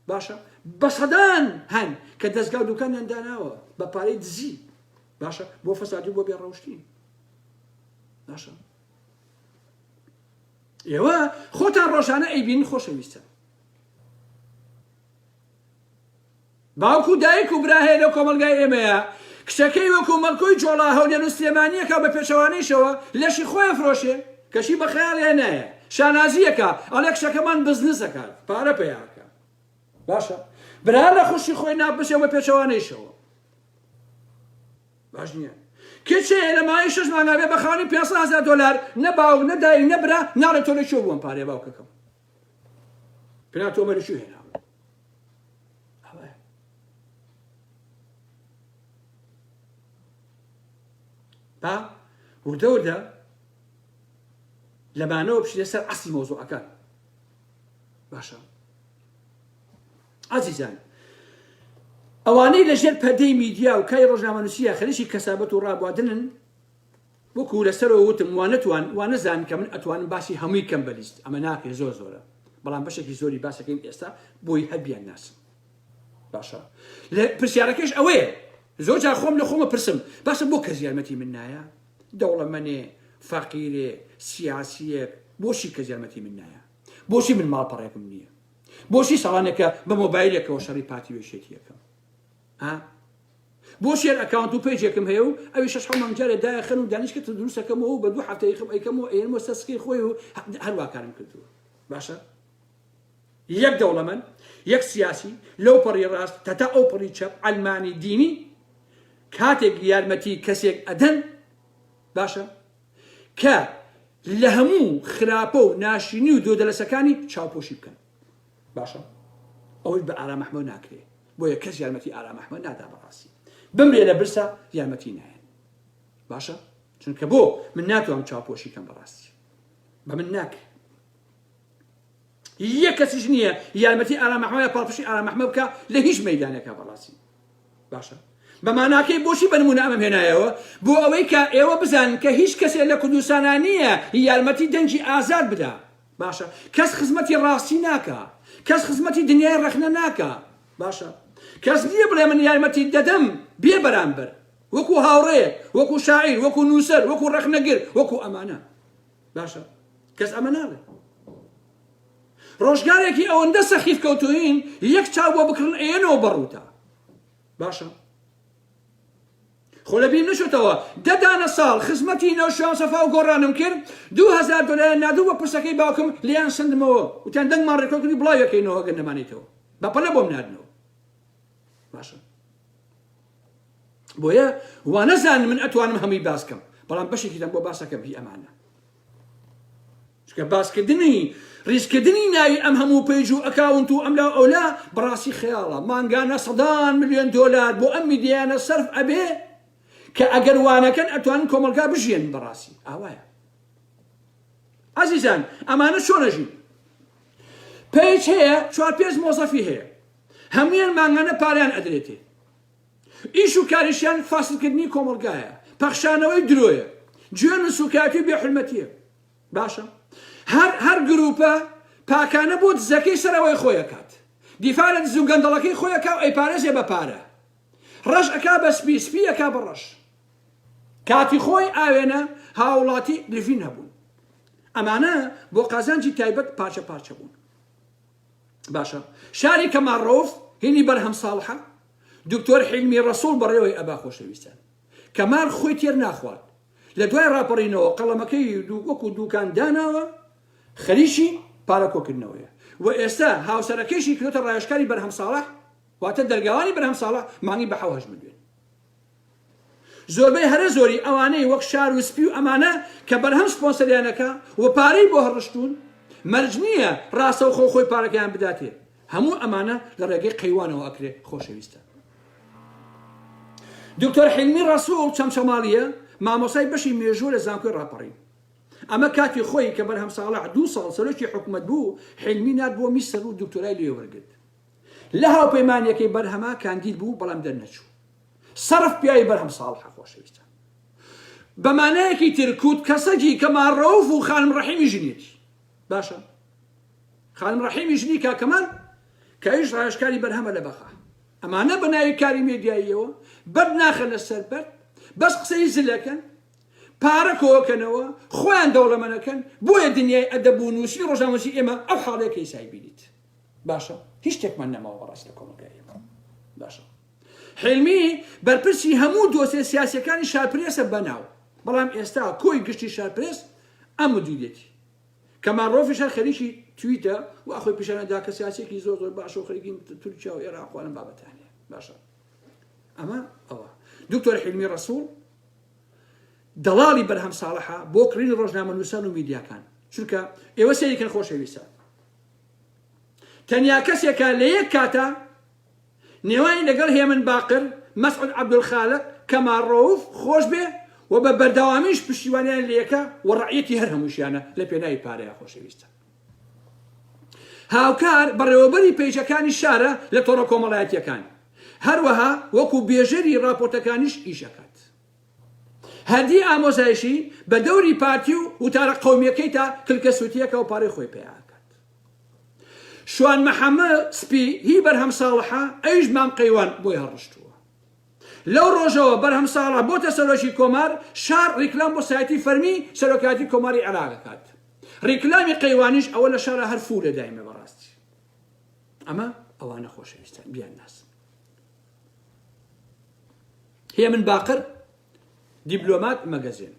A: باشە بە سەدان هەن کە دەستگا و دوکانیان داناوە بە پارەی دزی باشە بۆ فەسادی بۆ بێڕەوشتی باشە ئێوە خۆتان ڕۆژانە ئەیبین خۆشەویستە باوکو دایک و برا هەیە لە کۆمەلگای ئێمەیە کچەکەی وەکو مەڵکۆی جۆڵا هەولێر و سلێمانیەکە بە پێچەوانەیشەوە لەشی خۆی فرۆشێ کەشی بە خەیاڵێ نایە شانازیەکە ئەڵێ کچەکەمان بزنسەکە پارە پێیاکە باشە برا لە خوشی خۆی ناپسێ بە پێچەوانەیشەوە باش نییە کچێ لە مای 6 مانگە بێ بە خاڵی 500,000 دلار نە باوک نە دایک نە برا ناڵێت تۆ لەکوێ بووم پارەی باوکەکەم پێنا تۆمە لەکوێ هێناوە با وردە وردە لەمانەوە بشینە سەر ئەسڵی مۆزوعەکان باشە عەزیزان ئەوانەی لەژێر پەردەی میدیا و کای ڕۆژنامەنووسیە خەریکی کەسابەت و ڕابواردنن وەکو لەسەرەوە وتم وانەزان کە من ئەتوانم باسی هەمووی کەم بەلیست ئەمە ناکرێت زۆرە بەڵام بەشێکی زۆری باسەکەین ئێستا بۆی هەربیان ناسم باشە لە پرسیارەکەش ئەوەیە زۆر جار خۆم لە خۆمە پرسم باشە بۆ کەس یارمەتی من نایە دەوڵەمەندێ فەقیرێ سیاسیەک بۆچی کەس یارمەتی من نایە بۆچی من ماڵپەڕێکم نییە بۆچی ساڵانێکە بە مۆبایلێکەوە شەڕی پارتی وێشێتیەکەم بۆچی ئەکاونت و پێیجێکم هەیە و ئەوی 6 مانگجارێ دایەخەن و دانیشکە دروستەکەمەوە بە 2 هەفتەی ئەیکەمەوە ئێمە سەسکەی خۆی و هەروە کارم کردووە باشە یەک دەوڵەمەند یەک سیاسی لەو پەڕی ڕاست تەتا ئەو پەڕی چەپ ئەلمانی دینی کاتێک یارمەتی کەسێک ئەدەن باشە کە لە هەموو خراپە و ناشینی و دۆدەلەسەکانی چاوپۆشی بکەن باشە ئەوەی بە ئارامەحمەد ناکرێت بۆیە کەس یارمەتی ئارامەحمەد نادا بەڕاستی بمرێ لە برسا یارمەتی نایەن باشە چونکە بۆ من ناتوانم چاوپۆشی کەم بەڕاستی بە من ناکرێت یەک کەسیش نییە یارمەتی ئارامەحمەد یا پاڵپشی ئارامەحمەد بکە لە هیچ مەیدانێکە بەڕاستی باشە بەماناکەی بۆچی بەنمونە ئەمەم هێنایەوە بۆ ئەوەی کە ئێوە بزانن کە هیچ کەسێک لە کوردستانە نییە یارمەتی دەنجی ئازاد بدا باشە کەس خزمەتی ڕاستی ناکە کەس خزمەتی دنیای ڕەخنە ناکە باشە کەس نییە بڵێ من یارمەتی دەدەم بێ بەرامبەر وەکو هاوڕێ وەکو شاعیر وەکو نووسەر وەکو ڕەخنەگر وەکو ئەمانە باشە کەس ئەمە ناڵێ ڕۆژگارێکی ئەوەندە سەخیف کەوتوین یەک چاو بۆ بکردن ئێنەوە بەڕووتە باشە خۆ لەبیر نەچۆتەوە دەدانە ساڵ خزمەتی نەوشیان سەفا و گۆڕانم کرد 2000 دلار نادوو بە پرسەکەی باوکم لیان سندمەوە وتیان دەنگمان ڕێکۆکردی بڵاوەکەینەوە گەن نەمانیتەوە بەپەلە بۆم نادنەوە باشە بۆیە وا نەزانم من ئەتوانم هەمووی باسکەم بەڵام بەشێکی دەم بۆ باسەکەم هی ئەمانە چکە باسکردنی ڕیزکردنی ناوی ئەم هەموو پێیج و ئەکاونت و ئەملا ئەولا بەڕاستی خەیاڵە مانگانە سەدان ملیۆن دۆلار بۆ ئەم میدیانە سەرف ئەبێ کە ئەگەر وانەکەن ئەتوانن کۆمەلگا بژێن بەڕاستی ئاوایە عەزیزان ئەمانە چۆنەژین پێیج هەیە 4-5 مۆزەفی هەیە هەمویان مانگانە پاریان ئەدرێتێ ئیش و کاریشیان فاسڵکردنی کۆمەلگایە پەخشانەوەی درۆیە گوێ نووسوکاتی و بێحورمەتیە باشە هەر گروپە پاکانە بۆ دزەکەی سەرەوەی خۆیەکات دیفاع لە دز و گەندەڵەکەی خۆیەکا و ئەیپارێزێ بە پارە ڕەش ئەکا بە سپی سپی ئەکا بە ڕەش کاتی خۆی ئاوێنە هاوڵاتی درفین هەبوون ئەمانە بۆ قازانجی تایبەت پارچە پارچە بوون باشە شاری کەماڕۆف هینی بەرهەم ساڵحە دکتۆر حیلمی ڕەسوڵ بەڕێوەی ئەبا خۆشەویستان کەمار خۆی تێر ناخوارد لە دوای ڕاپەڕینەوە قەڵەمەکەی وەکو دووکان داناوە خەریکی پارەکۆکردنەوەیە و ئێستا هاوسەرەکەیشی کردۆتە ڕایشکاری بەرهەم ساڵح واتە دەرگاوانی بەرهەم ساڵح مانگی بە 7 ملیۆن زۆربەی هەرە زۆری ئەوانەی وەک شار و سپی و ئەمانە کە بەرهەم سپۆنسەریانەکە و پارەی بۆ هەڕشتون مەرج نییە ڕاستە و خۆی پارەکەیان بداتێ هەموو ئەمانە لە ڕێگەی قەیوانەوە ئەکرێ خۆشەویستە دکتۆر حیلمی ڕەسوڵ چەمچەماڵیە مامۆسای بەشی مێژوو لە زانکۆی ڕاپەڕین ئەمە کاتی خۆی کە بەرهەم ساڵح 2 ساڵ سەرۆکی حکومەت بوو حیلمی نات بۆ میسەر و دکتۆرای لێ وەرگرت لە هاوپەیمانیەکەی بەرهەما کاندید بوو بەڵام دەرنەچوو سەرف پیاوی بەرهەم ساڵح خۆشەویستە بەمانایەکی ترکوت کەسەکی کەماڕەوف و خانم ڕەحیمی ژنێتی باشە خانم ڕەحیمی ژنی کاکەمان کە ئیش ڕایشکاری بەرهەمە لە بەخا ئەمانە بە ناوی کاری مێدیاییەوە بەر ناخە لەسەر بەر بەس قسەی زلەکەن پارە کۆکەنەوە خۆیان دەوڵەمەنەکەن بۆیە دنیای ئەدەب و نووسی ڕۆژنامەسی ئێمە ئەو حاڵەیەکەی سایبینیت باشە هیچ شتێکمان نەماوە بەڕاستی لە کۆمەلگای ئێمە باشە حیلمی بەرپرسی هەموو دۆسێ سیاسیەکانی شارپرێسە بەناو بەڵام ئێستا کۆی گشتی شارپرێس ئەم وجودێتی کەماڕۆفیش هەر خەریکی تویتە و ئەخۆی پیشانەدا کە سیاسێکی زۆر زۆر باشە و خەریکی تورکیا و عێراق و ئەم بابەتانەیە باشە ئەمە ئەوە دکتۆر حیلمی ڕەسوڵ دەڵاڵی بەرهەم ساڵحە بۆ کڕینی ڕۆژنامەنووسان و میدیاکان چونکە ئێوە سەیریکەن خۆشەویستە تەنیا کەسێکە لە یەک کاتە نێوانی لەگەڵ هێمن باقر مەسعود عەبدولخالق کەماڕۆف خۆش بێ و بە بەردەوامیش پشتیوانیان لێکە و ڕەعیەتی هەر هەمووشیانە لە پێناوی پارەیە خۆشەویستە هاوکار بەڕێوەبەری پێیجەکانی شارە لە تۆڕە کۆمەڵایەتیەکان هەروەها وەکو بێژەری راپۆرتەکانیش ئیشەکات هەردی ئامۆزایشی بە دەوری پارتی و وتارە قەومیەکەی تا کلکە سووتیەکە و پارەی خۆی پێیاکات شوان مەحەممەد سپی هی بەرهەم ساڵحە ئەیش مام قەیوان بۆی هەڕشتووە لەو ڕۆژەوە بەرهەم ساڵح بۆتە سەرۆکی کۆمار شار ڕیکلام بۆ سایەتی فەرمی سەرۆکاتی کۆماری عێراقەکات ڕیکلامی قەیوانیش ئەوە لە شارە هەر فوو لە دایمە بەڕاستی ئەمە ئەوانە خۆشەویستان بیان ناس هێمن باقر دیبلۆمات مەگەزین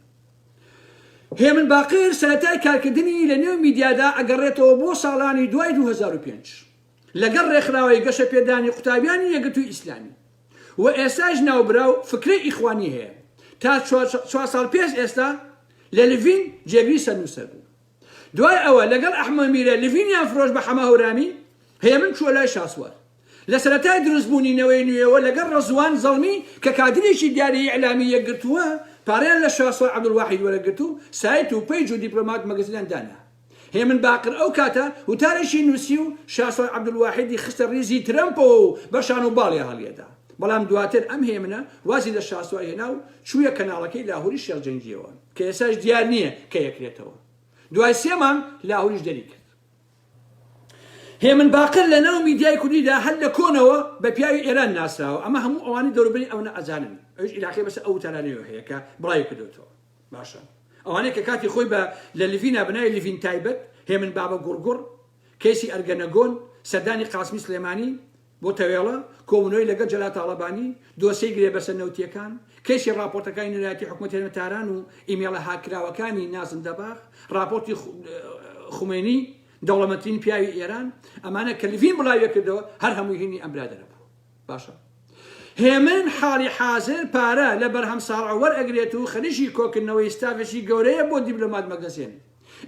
A: هێمن باقر سەرەتای کارکردنی لە نێو میدیادا ئەگەڕێتەوە بۆ ساڵانی دوای 2005 لەگەڵ ڕێکخراوەی گەشە پێدانی قوتابیانی یەکگرتووی ئیسلامی و ئێستاش ناوبراو فکرەی ئیخوانی هەیە تا 4 ساڵ پێش ئێستا لە لڤین جێبی سەرنووسەر بوو دوای ئەوە لەگەڵ ئەحمەد میرە لڤینیان فرۆش بە حەما هەورامی هێمن چووە لای شاسوار لە سەرەتای دروستبوونینەوەی نوێەوە لەگەڵ ڕەزوان زەڵمی کە کادرێکی دیاری ئیعلامی یەکگرتووە پارەیان لە شاسوار عەبدولواحید وەرەگرت و سایت و پەیج و دیپلۆمات مەگەزینیان دانا هێمن باقر ئەو کاتە وتارێکی نووسی و شاسوار عەبدولواحیدی خستە ڕیزی ترەمپەوە و بەشان و باڵی هەڵیەدا بەڵام دواتر ئەم هێمنە وازی لە شاسوای هێنا و چوویە کەناڵەکەی لاهوری شێرجەنگیەوە کە ئێساش دیار نییە کە یەکرێتەوە دوای 3 مانگ لاهوریش دەری کرد هێمن باقر لە ناو میدیای کوردیدا هەر لە کۆنەوە بە پیاوی ئێران ناسراوە ئەمە هەموو ئەوانی دەوروبەری ئەوە ئەزانن ئەوش عیراقی بەس ئەو تەرانەوە هەیە کە بڵاوی کردوتەوە باشە ئەوانەیە کە کاتی خۆی بە لە لیڤینا بنای لیڤین تایبەت هێمن بابە گوڕگوڕ کەیسی ئەرگەنەگۆن سەردانی قاسمی سلێمانی بۆ تەوێڵە کۆبوونەوەی لەگەڵ جەلات تاڵەبانی دۆسەی گرێ بەسەر نەوتیەکان کەیسی ڕاپۆرتەکانی نەرایەتی حکوومەتی هەرێمەتاران و ئیمێڵە هاکراوەکانی نازم دەباخ راپۆرتی خومێنی دەوڵەمەندترین پیاوی ئێران ئەمانە کە لیڤین بڵاوی کردەوە هەر هەمووی هینی ئەم برادەرە بوو باشە هێمن حاڵی حازر پارە لە بەرهەم ساڵح وەرئەگرێت و خەریکی کۆکردنەوەی ستافێکی گەورەیە بۆ دیبلۆمات مەگەزێن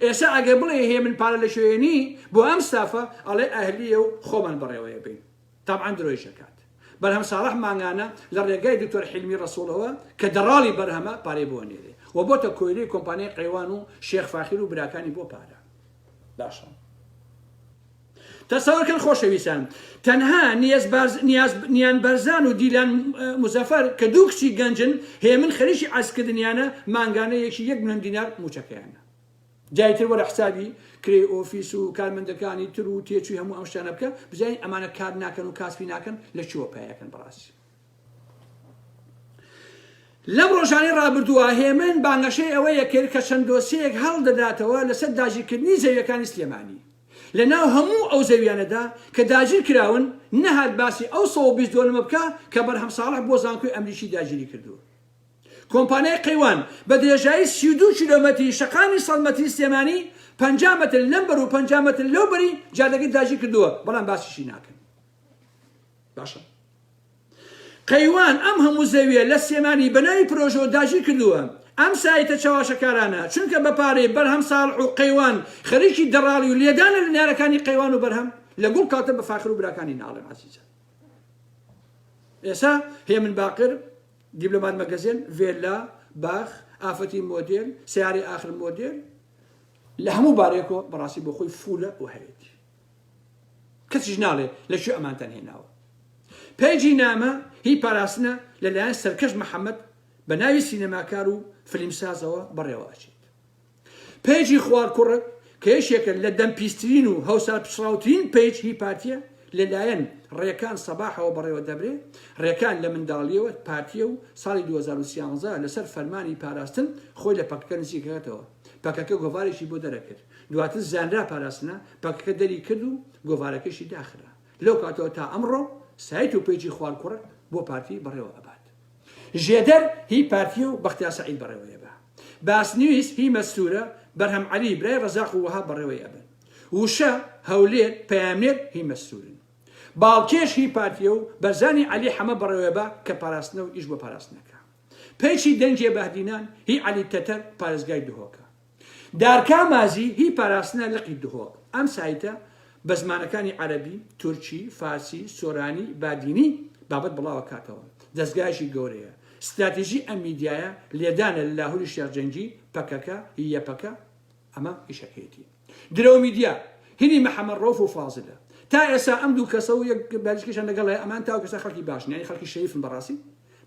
A: ئێستا ئەگە بڵێ هێمن پارە لە شوێنی بۆ ئەم ستافە ئەڵێ ئەهلیە و خۆمان بەڕێوەیە بین تابعاً درۆی شەکات بەرهەم ساڵح مانگانە لە ڕێگای دکتۆر حیلمی ڕەسوڵەوە کە دەڕاڵی بەرهەمە پارەی بۆ نێرێ و بۆتە کۆیلەی کۆمپانیای قەیوان و شێخ فاخیر و براکانی بۆ پارە باشە تەسەوەرکەن خۆشەویستان تەنها نیاز بەرزان و دیلان مزەفەر کە دوو کچی گەنجن هێمن خەریکی عەزکردنیانە مانگانە 1 ملیۆن دینار موچەکەیانە جایتر وەرە حسابی کرێ ئۆفیس و کارمەندەکانی تر و تێچووی هەموو ئەم شتانە بکە بزانین ئەمانە کار ناکەن و کاسبی ناکەن لە چووە پایەکەن بەڕاستی لەم ڕۆژانەی ڕابردووە هێمن بانگەشەی ئەوەیە کرد کە چەند دۆسیەک هەڵدەداتەوە لەسەر داگیرکردنی زەویەکانی سلێمانی لە ناو هەموو ئەو زەویانەدا کە داگیر کراون نەهات باسی ئەو 120 دۆلمە بکە کە بەرهەم ساڵح بۆ زانکۆی ئەمریکی داگیری کردووە کۆمپانیای قەیوان بە درێژایی 32 کیلۆمەتری شەقامی سەڵمەتری سلێمانی 50 مەتر لەم بەر و 50 مەتر لەو بەری جادەگەی داگیر کردووە بەڵام باسیشی ناکەن باشە قەیوان ئەم هەموو زەویە لە سلێمانی بەناوی پرۆژەوە داگیر کردووە ئەم سایتە چاواشەکارانە چونکە بەپارەی بەرهەم ساڵح و قەیوان خەریکی دەڕاڵی و لێدانە لە نارەکانی قەیوان و بەرهەم لە گوڵ کاتە بە فاخر و براکانی ناڵێن عەزیزە ئێستا هێمن باقر دیبلۆمات مەگەزین ڤێلا باخ ئافەتی مۆدێل سیاری ئاخر مۆدێل لە هەموو بارێکەوە بەڕاستی بۆ خۆی فولە و هەیەتی کەسیش ناڵێ لە شو ئەمانتان هێناوە پێیجی نامە هی پاراستنە لەلایەن سەرکەش محەممەد بە ناوی سینەماکار و فلیمسازەوە بەڕێوەچێت پێیجی خوار کوڕک کە یەکێکە لە دەمپیسترین و هەوسا پشراوترین پێیج هی پارتیە لەلایەن ڕێکان سەباحەوە بەڕێوە دەبرێ ڕێکان لە منداڵیەوە پارتیە و ساڵی 2013 لەسەر فەرمانی پاراستن خۆی لە پەکەکە نزیکەکەتەوە پەکەکە گۆڤارێکی بۆ دەرەکرد دواتر زانرا پاراستنە پەکەکە دەری کرد و گۆڤارەکەشی داخرا لەو کاتەوە تا ئەمڕۆ سایت و پێیجی خوار کوڕک بۆ پارتی بەڕێوە ئەبات ژێدەر هی پارتیە و بەختیار سەعید بەڕێوەیە بە باسنویس هی مەستورە بەرهەم عەلی برای ڕەزاق و وەها بەڕێوەی ئەبن وشە هەولێر پەیامنێر هی مەستورن باڵکێش هی پارتیە و بەرزانی عەلی حەمە بەڕێوەیە بە کە پاراستنە و ئیش بۆ پاراستنەکە پێیچی دەنجێ بەهدینان هی عەلی تەتەر پارێزگای دهۆکە دارکا مازی هی پاراستنە لقی دهۆک ئەم سایتە بە زمانەکانی عەرەبی تورکی فارسی سۆرانی بادینی بابەت بڵاوە کاتەوە دەستگایشی گەورەیە استراتیژی ئەم میدیایە لێدانە لە لاهوری شێرجەنگی پەکەکە یەپەکە ئەمە ئیشەکەیەتی درۆ میدیا هینی محەممەد ڕۆف و فازلە تا ئێستا ئەم دوو کەسە و یەک بەرزکیشان لەگەڵ ئەمان تا کەسە خەڵکی باشن یعنی خەڵکی شەریفن بەڕاستی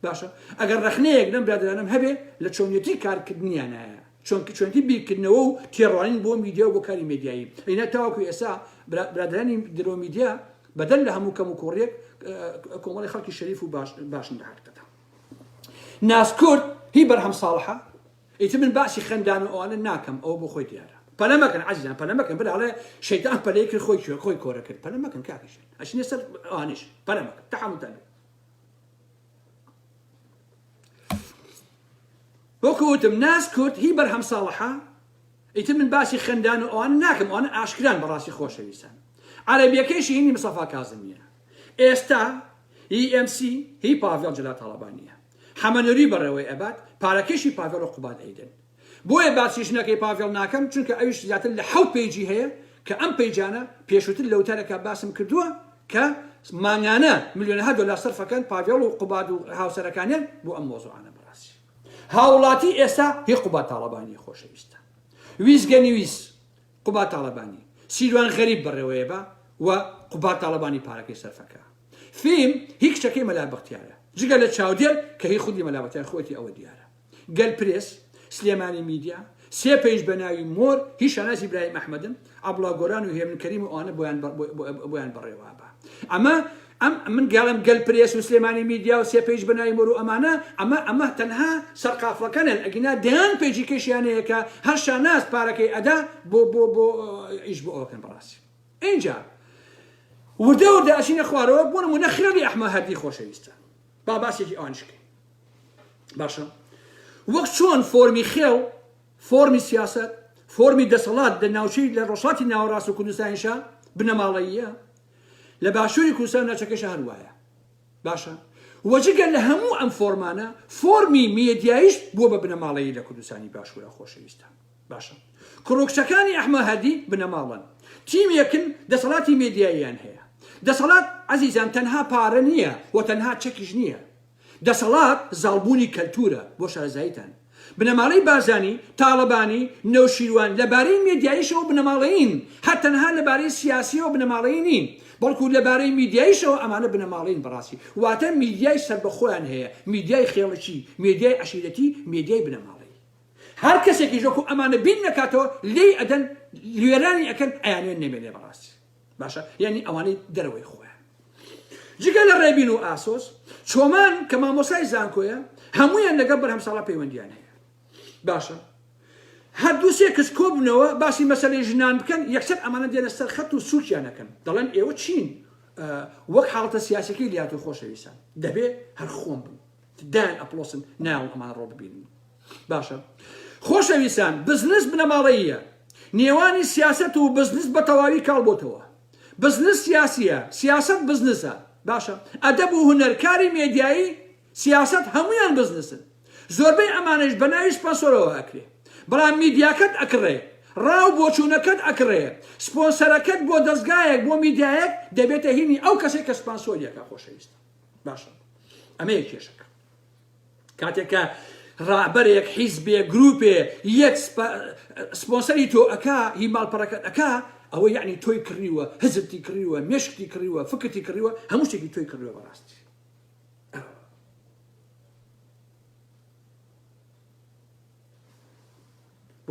A: باشە ئەگەر ڕەخنەیەک لەم برادرانم هەبێ لە چۆنیەتی کارکردنیانایە چۆنتی بیرکردنەوە و تێڕوانین بۆ میدیا و بۆ کاری میدیایی ئینە تاواکو ئێستا برادرانی درۆ میدیا بەدەل لە هەموو کەم و کۆڕێک کۆمەڵی خەڵکی شەریف و باشن لە حقیقەتە ناسکورد هی بەرهەم ساڵحە ئیتر من باسی خەندان و ئەوانە ناکەم ئەوە بۆ خۆی دیارە پەلە مەکەن عەزیزان پەلە مەکەن بەڵێ شەیتان پەلەی کرد خۆی کۆرە کرد پەلە مەکەن کاکەشن ئەچینە سەر ئەوانیش پەلە مەکەن تەحملتان وەکو وتم ناسکورد هی بەرهەم ساڵحە ئیتر من باسی خەندان و ئەوانە ناکەم ئەوانە ئاشکران بەڕاستی خۆشەویستان عەرەبیەکەیشی هینی مستەفا کاظمیە ئێستا EMC هی پاڤێڵ جەلات تاڵەبانیە حەمەنووری بەڕێوەی ئەبات پارەکەشی پاڤێڵ و قوباد ئەیدن بۆیە باسیش نەکەی پاڤێڵ ناکەم چونکە ئەویش زیاتر لە 7 پێیجی هەیە کە ئەم پەیجانە پێشووتر لەوتارێکە باسم کردووە کە مانگانە ملیۆنەها دۆلار سەرفەکەن پاڤێڵ و قوباد و هاوسەرەکانیان بۆ ئەم مۆزوعانە بەڕاستی هاوڵاتی ئێستا هی قوباد تاڵەبانی خۆشەویستە ویزگەنیویس قوباد تاڵەبانی سیروان غەریب بەڕێوەیە بە و قوباد تاڵەبانی پارەکەی سەرفەکە فيلم هیچ شتێکی مەلا بەختیارە جگە لە چاودێر کە هی خودی مەلا بەختیار خۆتی ئەوە دیارە گەل پرێس سلێمانی میدیا سێ پێیش بە ناوی مۆر هیچ شاناسی ئیبراهیم ئەحمەدن ئەبڵا گۆران و هێمن کەریم و ئەوانە بۆیان بەڕێوا بە ئەمە من گەڵم گەل پرێس و سلێمانی میدیا و سێ پێیش بە ناوی مۆر و ئەمە تەنها سەرقافڵەکەنن ئەگینا دەیان پێیجی کێشیانەیە کە هەر شاناس پارەکەی ئەدا بۆ ئیش بۆ ئەوکەن بەڕاستی اینجا وردە وردە ئەچینە خوارەوە بۆ نمونە خێڵی ئەحمەد هەردی خۆشەویستە با باسێکی ئەوانشکەین باشە وەک چۆن فۆرمی خێڵ فۆرمی سیاست فۆرمی دەسەڵات لە ناوچەی لە ڕۆژهەڵاتی ناوەڕاست و کوردستانیشە بنەماڵەییە لە باشووری کوردستان ناوچەکەشە هەروایە باشە وەجگەل لە هەموو ئەم فۆرمانە فۆرمی میدیاییش بووە بە بنەماڵەیی لە کوردستانی باشوورە خۆشەویستە باشە کڕۆکچەکانی ئەحمەد هەردی بنەماڵن تیمێکن دەسەڵاتی میدیاییان هەیە دەسەڵات عەزیزان تەنها پارە نییە و تەنها چەکیش نییە دەسەڵات زاڵبوونی کەلتورە بۆ شارەزاییتان بنەماڵەی بارزانی تاڵەبانی نەوشیروان لەبارەی میدیاییشەوە بنەماڵەیین هەر تەنها لەبارەی سیاسیەوە بنەماڵەیی نین بەڵکو لەبارەی میدیاییشەوە ئەمانە بنەماڵەیین بەڕاستی واتە میدیای سەربەخۆیان هەیە میدیای خێڵەکی میدیای عەشیرەتی میدیای بنەماڵەیی هەر کەسێکی ژۆکو ئەمانە بین نەکاتەوە لێی ئەدەن لێرانی ئەکەن ئەیانوێن نەمێنێ بەڕاستی باشە یعنی ئەوانەی دەرەوەی خۆیان جگە لە ڕێبین و ئاسۆس چۆمان کە مامۆسای زانکۆیە هەمویان لەگەڵ بەرهەمساڵا پەیوەندیان هەیە باشە هەردوو سێ کەس کۆبنەوە باسی مەسەلەی ژنان بکەن یەکسەر ئەمانە دێنە سەر خەت و سوچیانەکەن دەڵێن ئێوە چین وەک حاڵەتە سیاسەکەی لات و خۆشەویستان دەبێ هەر خۆم بن دایان ئەپلۆسن ناو ئەمان ڕۆ ببینن باشە خۆشەویستان بزنس بنەماڵەییە نێوانی سیاست و بزنس بە تەواوی کاڵبۆتەوە بزنس سیاسیە سیاست بزنسە باشە ئەدەب و هونەرکاری میدیایی سیاست هەمویان بزنسن زۆربەی ئەمانش بە ناوی سپانسۆرەوە ئەکرێ بەڵام میدیاکەت ئەکڕێ ڕاو بۆچوونەکەت ئەکڕێ سپۆنسەرەکەت بۆ دەستگایەک بۆ میدیایەک دەبێتە هینی ئەو کەسێک کە سپانسۆریەکە خۆشەویستە باشە ئەمەیە کێشەکە کاتێککە ڕابەرێک حیزبێ گروپێ یەک سپۆنسەری تۆ ئەکا هی ماڵپەڕەکەت ئەکا ئەوە یعنی تۆی کڕیوە حزبتی کڕیوە مێشکتی کڕیوە فکرتی کڕیوە هەموو شتێکی تۆی کڕیوە بەڕاستی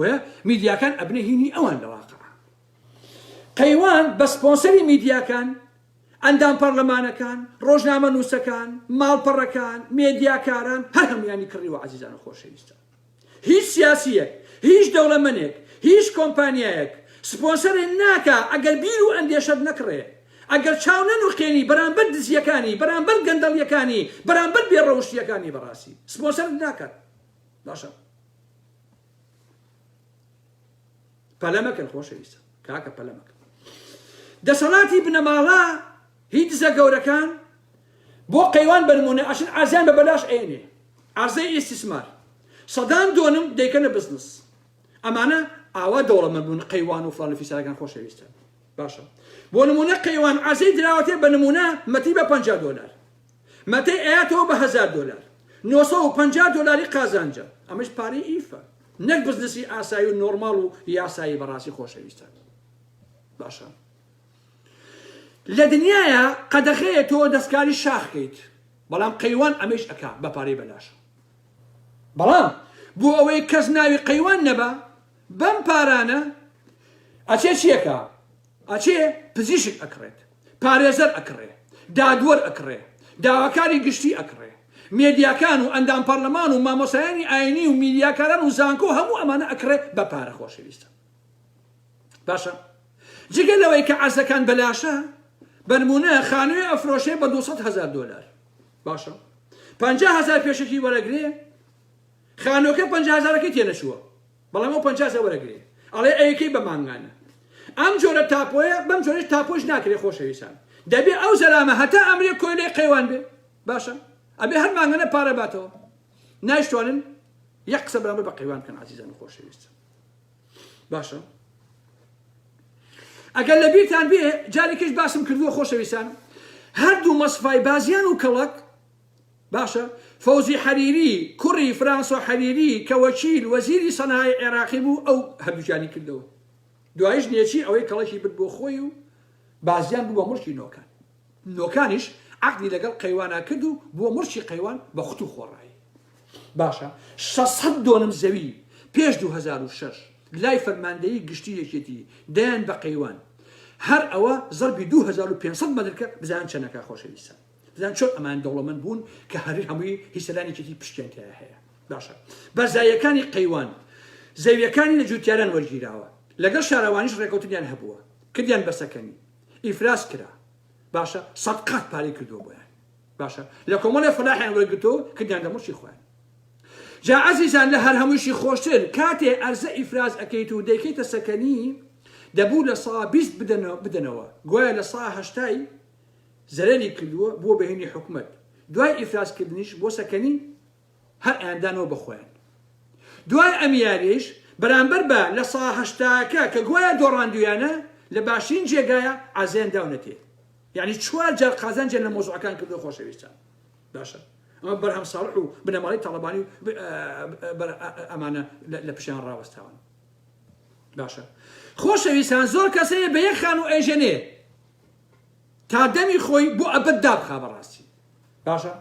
A: وە میدیاکان ئەبنە هینی ئەوان لەواقع قەیوان بە سپۆنسەری میدیاکان ئەندام پەرلەمانەکان ڕۆژنامە نووسەکان ماڵپەڕەکان میدیاکاران هەر هەمویانی کڕیوە عەزیزان و خۆشەویستان هیچ سیاسیەک هیچ دەوڵەمەندێک هیچ کۆمپانیایەک سپۆنسەرێ ناکە ئەگەر بیر و ئەندێشەت نەکڕێ ئەگەر چاو نەنووقێنی بەرامبەر دزیەکانی بەرامبەر گەندەڵیەکانی بەرامبەر بێڕەوشتیەکانی بەڕاستی سپۆنسەرت ناکات باشە پەلەمەکەن خۆشەویستە کاکە پەلەمەکە دەسەڵاتی بنەماڵە هیچ دزە گەورەکان بۆ قەیوان بنمونە ئەشن ئازیان بە بەلاش ئێنێ ئارزەی ئیستیسمار سەدان دۆنم دەیکەنە بزنس ئەمانە ئاوا دەوڵەمەند بوون قەیوان و فڵان لە فیسارەکان خۆشەویستە باشە بۆ نمونە قەیوان ئازەی دراوەتێ بە نمونە مەتی بە $50 مەتەی ئەیاتەوە بە $1000 $950 قازانجە ئەمەش پارەی ئیفە نەک بزنسی ئاسایی و نۆرماڵ و یاسایی بەڕاستی خۆشەویستە باشە لە دنیاە قەدەخەیە تۆ دەستکاری شاخکەیت بەڵام قەیوان ئەمەش ئەکا بە پارەی بەلاشە بەڵام بۆ ئەوەی کەس ناوی قەیوان نەبە بەم پارانە ئەچێ چیەکە ئەچێ پزیشک ئەکڕێت پارێزەر ئەکڕێ دادوەر ئەکڕێ داواکاری گشتی ئەکڕێ میدیاکان و ئەندام پەرلەمان و مامۆسایانی ئاینی و میدیاکاران و زانکۆ هەموو ئەمانە ئەکڕێ بە پارە خۆشەویستە باشە جگە لەوەی کە عەرزەکان بەلاشە بەنمونە خانوێ ئەفرۆشێ بە $200,000 باشە 50,000 پێشەکی وەرەگرێ خانۆکە 50,000ەکەی تێنەچووە بەڵام ئەو 50,000 وەرەگرێ ئەڵێ ئەیەکەی بە مانگانە ئەم جۆرە تاپۆیە بەم جۆرەش تاپۆش ناکرێ خۆشەویستان دەبێ ئەو زەرامە هەتا ئەمرێ کۆیلەی قەیوان بێ باشە ئەبێ هەر مانگانە پارە باتەوە نایشتوانن یەک قسە بەرامبەر بە قەیوان بکەن عەزیزان و خۆشەویستە باشە ئەگەر لە بیرتان بێ جارێکیش باسم کردووە خۆشەویستان هەردوو مەسفای بازیان و کەڵک باشە فەوزی حەریری کوڕی فرانسۆ حەریری کە وەکیل وەزیری سەنای عێراقی بوو ئەو هەردووجانی کردەوە دوایش نێچی ئەوەی کەڵکی برد بۆ خۆی و بازیان بوو بە مڵکی نۆکان نۆکانیش عقلی لەگەڵ قەیوانە کرد و بۆ مرشی قەیوان بە خوت و خۆڕایی باشە 600 دۆنم زەوی پێش 2006 لای فەرماندەیی گشتی یەکێتی دەیان بە قەیوان هەر ئەوە زەربی 2500 مەترکە بزان چەنەکە خۆشەویستە بزان چۆن ئەمان دەوڵەمەند بوون کە هەری هەمووی هیسەرانێکی پشتیان تیا هەیە باشە بەرزایەکانی قەیوان زەویەکانی لە جوتیاران وەرگیراوە لەگەڵ شارەوانیش ڕێکەوتنیان هەبووە کردیان بەسەکەنی ئیفراس کرا باشە 100 قات پارەی کردووە بۆیان باشە لە کۆمەڵی فلاحیان وەرگرتەوە کردیان دەمەشی خۆیان جا عەزیزان لە هەر هەمووشی خۆشتر کاتێ ئەرزە ئیفراز ئەکەیت و دەیکەیتە سەکەنی دەبوو لە سا 20 بدەنەوە گوایە لە سا 80 زەرەری کردووە بۆ بەهێنی حکومەت دوای ئیفرازکردنیش بۆ سەکەنی هەر ئەیاندانەوە بەخۆیان دوای ئەمیاریش بەرامبەر بە لە سا 80کە کە گوایە دۆڕاندویانە لە باشترین جێگایە ئازیان داونەتێ یعنی 4 جار قازانجیان لە مۆزوعەکان کردو خۆشەویستان باشە ئەمە بەرهەم ساڵح و بنەماڵی تاڵەبانی ئەمانە لە پشیان ڕاوەستاون باشە خۆشەویستان زۆر کەسەیە بە یەک خان و ئەیژەنێ تا دەمی خۆی بۆ ئەبەد دابخا بەڕاستی باشە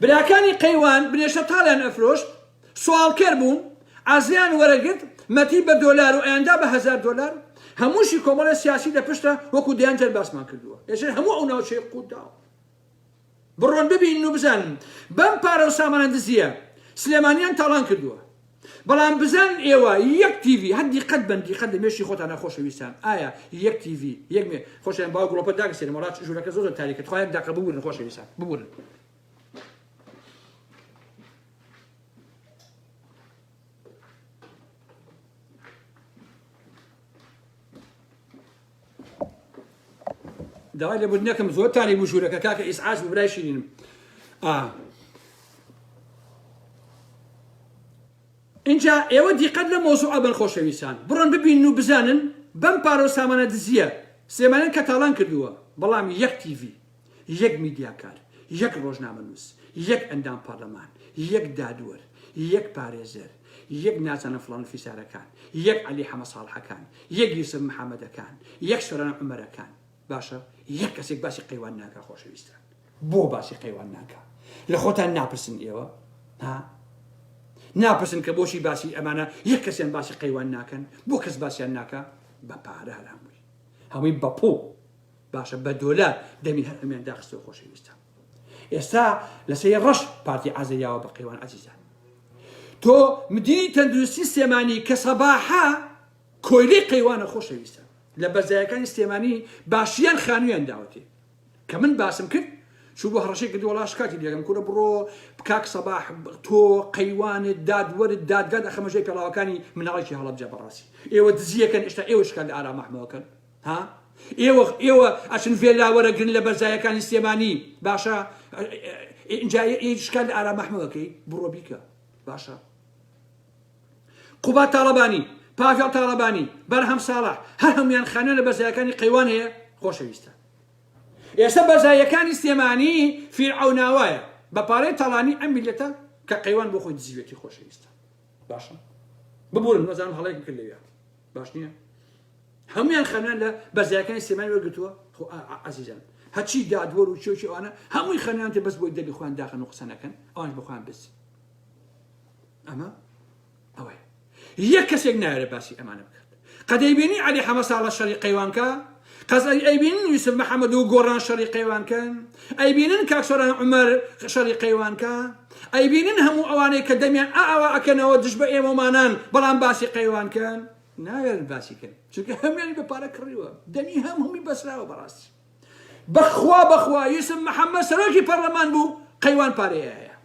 A: براکانی قەیوان بنێشە تاڵیان ئەفرۆشت سوالکەر بوون ئازیان وەرەگرت مەتی بە دۆلار و ئەیاندا بە $1000 هەمووشی کۆمەڵە سیاسی لە پشتە وەکو دەیانجار باسمان کردووە ێژێ هەموو ئەو ناوچەی قوتداوە بڕۆن ببین و بزانن بەم پارە و سامانە دزیە سلێمانیان تاڵان کردووە بەڵام بزان ئێوە یەک تیڤی هەندی قەت بەندی قەت لە مێشی خۆتان نەخۆشەویستان ئایا یەک تیڤی یەک مێ خۆشیان باو گڵۆپە داگەسێنە وڵات ژوورەکە زۆر تاریکە خۆیان داکە ببورن خۆشەویستان ببورن داوای لە بردنەکەم زۆر تانی بوو ژوورەکە کاکە ئیسعاز ببرای شیرینم اینجا ئێوە دیقەت لە مۆزوعە بن خۆشەویستان بڕۆن ببین و بزانن بەم پارە و سامانە دزیە سلێمانیان کەتاڵان کردووە بەڵام یەک تیڤی یەک میدیاکار یەک ڕۆژنامەنووس یەک ئەندام پارلەمان یەک دادوەر یەک پارێزەر یەک نازانە فڵان فیسارەکان یەک عەلی حەمە ساڵحەکان یەک یوسف محەممەدەکان یەک سۆران عومەرەکان باشە یەک کەسێک باسی قەیوان ناکە خۆشەویستان بۆ باسی قەیوان ناکە لە خۆتان ناپرسن ئێوە ها ناپرسن کە بۆشی باسی ئەمانە یەک کەسیان باسی قەیوان ناکەن بۆ کەس باسییان ناکە بە پارە هەر هەمووی بە پۆ باشە بە دۆلار دەمی هەر ئەمیان داخستەوە خۆشەویستان ئێستا لەسەر ڕەش پارتی ئازادیاوە بە قەیوان عەزیزان تۆ مدیری تەندروستی سلێمانی کە سەباحە کۆیلەی قەیوانە خۆشەویستان لە بەرزایەکانی سلێمانی باشیان خانوویان داوەتێ کە من باسم کرد شو بۆ هەڕەشەی کردو وەڵاش کاتی دێگەم کورە بڕۆ کاک سەباح تۆ قەیوانت دادوەرت دادگات ئەخەمەژەی پێڵاوەکانی مناڵێکی هەڵەبجە بەڕاستی ئێوە دزیەکەن ئێشتا ئێوەشکان لە ئارام مەحمەوەکەن ها ئێوە ئەچن فێلا وەرەگرن لە بەرزایەکانی سلێمانی باشە اینجا ئێشکان لە ئارام مەحمەوەکەی بڕۆ بیکە باشە قوبات تاڵەبانی پاڤێڵ تاڵەبانی بەرهەم ساڵح هەر هەمویان خانوێن لە بەرزایەکانی قەیوان هەیە خۆشەویستە ئێستا بەرزایەکانی سلێمانی فیرعەوناوایە بە پارەی تاڵانی ئەم میلەتە کە قەیوان بۆ خۆی دزیوێتی خۆشەویستە باشە ببورن وەزانم هەڵەیەکم کرد لەوێ باش نییە هەمویان خانوێن لە بەرزایەکانی سلێمانی وەرگرتووە عەزیزان هەچی دادوەر و چۆچی ئەوانە هەمووی خانوێن تێ بەس بۆی دەبی خۆیان داخەن و قسە نەکەن ئەوانش بە خۆیان بس ئەمە ئەوەیە یەک کەسێک نایەرە باسی ئەمانە بکات قەدەیبینی عەلی حەمە ساڵە شەڕی قەیوانکە قەزای ئەیبینن یوسف محەممەد و گۆڕان شەڕی قەیوانکەن ئەیبینن کاک سۆران عومەر شەڕی قەیوانکە ئەیبینن هەموو ئەوانەی کە دەمیان ئاوا ئەکەنەوە دژ بە ئێمەمانان بەڵام باسی قەیوانکەن ناوێن باسیکەن چونکە هەمویانی بە پارە کڕیوە دەمی هەمووی بەسراوە بەڕاستی بەخوا یوسف محەممەد سەرۆکی پەرلەمان بوو قەیوان پارەیە هەیە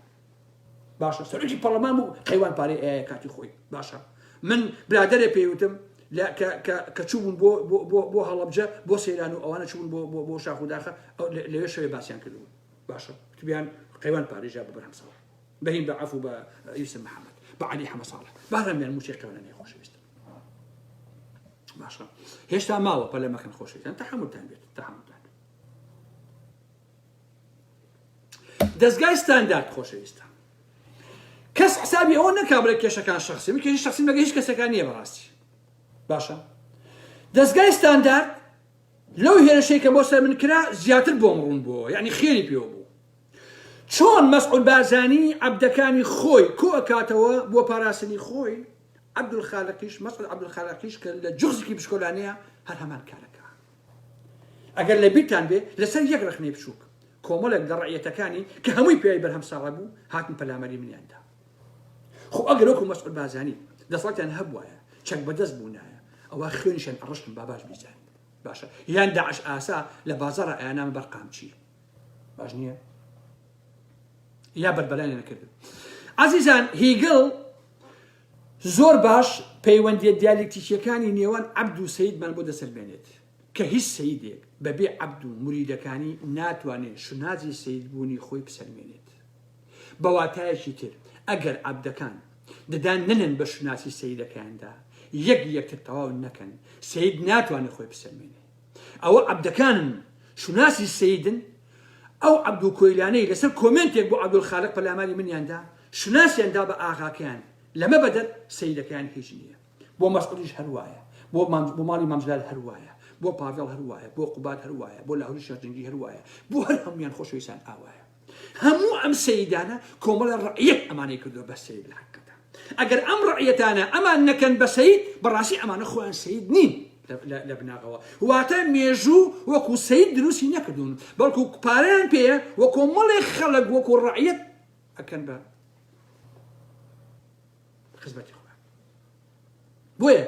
A: باشە سەرۆکی پەرلەمان بوو قەیوان پارەی ئەیە کاتی خۆی باشە من برادەرێ پێیوتم کە چوبوون بۆ هەڵەبجە بۆ سەیران و ئەوانە چوون بۆ شاخ و داخە لەوێ شەوێ باسییان کردبوون باشە تویان قەیوان پارێژا بە بەرهەم ساڵح بەهین بە عەفو بە یوسف محەممەد بە عەلی حەمە ساڵح بارەمیان موچەی قەیوانە خۆشەویستە باشە هێشتا ماوە پەلەمەکەن خۆشەویستان تەحەموڵتان بێت تەحەموڵتان دەستگای ستاندارد خۆشەویستە کەس حسابی ئەوە نەکا بڵێ کێشەکان شخصی من کێشی شخصی مەگە هیچ کەسەکان نییە بەڕاستی باشە دەستگای ستاندارد لەو هێرشەی کە بۆ سەر من کرا زیاتر بۆم ڕوون بووە، یعنی خێری پێوە بوو. چۆن مەسعود بارزانی عەبدەکانی خۆی کۆ ئەکاتەوە بۆ پاراستنی خۆی، عەبدولخالقیش مەسعود عەبدولخالقیش کە لە جوزێکی پشکۆلانەیە هەر هەمان کارەکە. ئەگەر لە بیرتان بێ لەسەر یەک ڕخنەی بچووک کۆمەڵێک لە ڕەعیەتەکانی کە هەمووی پێی بەرهەم ساڵە بوو هاتن پەلامەری منیاندا. خۆ ئەگەر وەکو مەسعود بارزانی دەسەڵاتیان هەبوایە چەک بەدەست بوونایە ئەوە خوێنیشان ئەڕشتن با باش بیزان باشە، یان داعش ئاسا لە بازاڕە ئەیانامە بەرقام چی باش نییە یا بەربەلانی نەکردن. عەزیزان هیگڵ زۆر باش پەیوەندیە دیالکتیکیەکانی نێوان عەبد و سەیدمان بۆ دەسەلمێنێت کە هیچ سەیدێک بەبێ عەبد و موریدەکانی ناتوانێت شنازی سەیدبوونی خۆی بسەلمێنێت. بەواتایەکی تر ئەگەر عەبدەکان دەدان نەنن بە شناسی سەیدەکاندا یەکتر تەواو نەکەن سەید ناتوانێت خۆی بسەلمێنێت. ئەوە عەبدەکانن شناسی سەیدن، ئەو عەبد و کۆیلانەی لەسەر کۆمنتێک بۆ عەبدولخالق پەلاماری منیاندا شناسیاندا بە ئاغاکەیان لەمە بەدەر سەیدەکەیان هیچ نییە. بۆ مەسعودیش هەروایە، بۆ ماڵی مامزلال هەروایە، بۆ پاڤێڵ هەروایە، بۆ قوبات هەروایە، بۆ لاهوری شەرجەنگی هەروایە، بۆ هەر هەمویان خۆشەویستان ئاوایە. هەموو ئەم سەیدانە کۆمەڵە ڕەعیەت ئەمانەی کردووە بە سەید لە حەقەتە. ئەگەر ئەم ڕەعیەتانە ئەمان نەکەن بە سەید بەڕاستی ئەمانە خۆیان سەید نین لە بناغەوە، واتە مێژوو وەکو سەید دروستی نەکردوون بەڵکو پارەیان پێیە وە کۆمەڵێک خەڵک وەکو ڕەعیەت ئەکەن بە خزمەتی خۆیان. بۆیە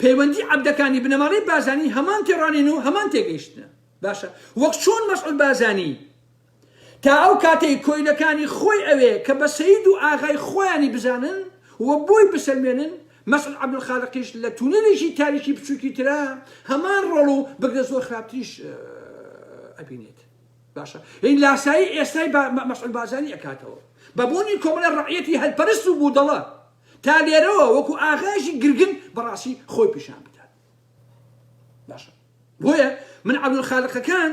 A: پەیوەندی عەبدەکانی بنەماڵەی بارزانی هەمان تێڕانین و هەمان تێگەیشتنە. باشە وەک چۆن مەسعود بارزانی تا ئەو کاتەی کۆیلەکانی خۆی ئەوێ کە بە سەید و ئاغای خۆیانی بزانن وە بۆی بسەلمێنن، مەسعود عەبدولخالقیش لە تونەلێکی تاریکی بچووکی ترا هەمان ڕۆڵ و بەگرە زۆر خراپتریش ئەبینێت. باشە هین لاسایی ئێستای مەسعود بارزانی ئەکاتەوە بە بوونی کۆمەڵە ڕەعیەتی هەلپەرست و بوودەڵە تا لێرەوە وەکو ئاغایشی گرگن بەڕاستی خۆی پیشان بدات. باشە بۆیە من عەبدولخالقەکان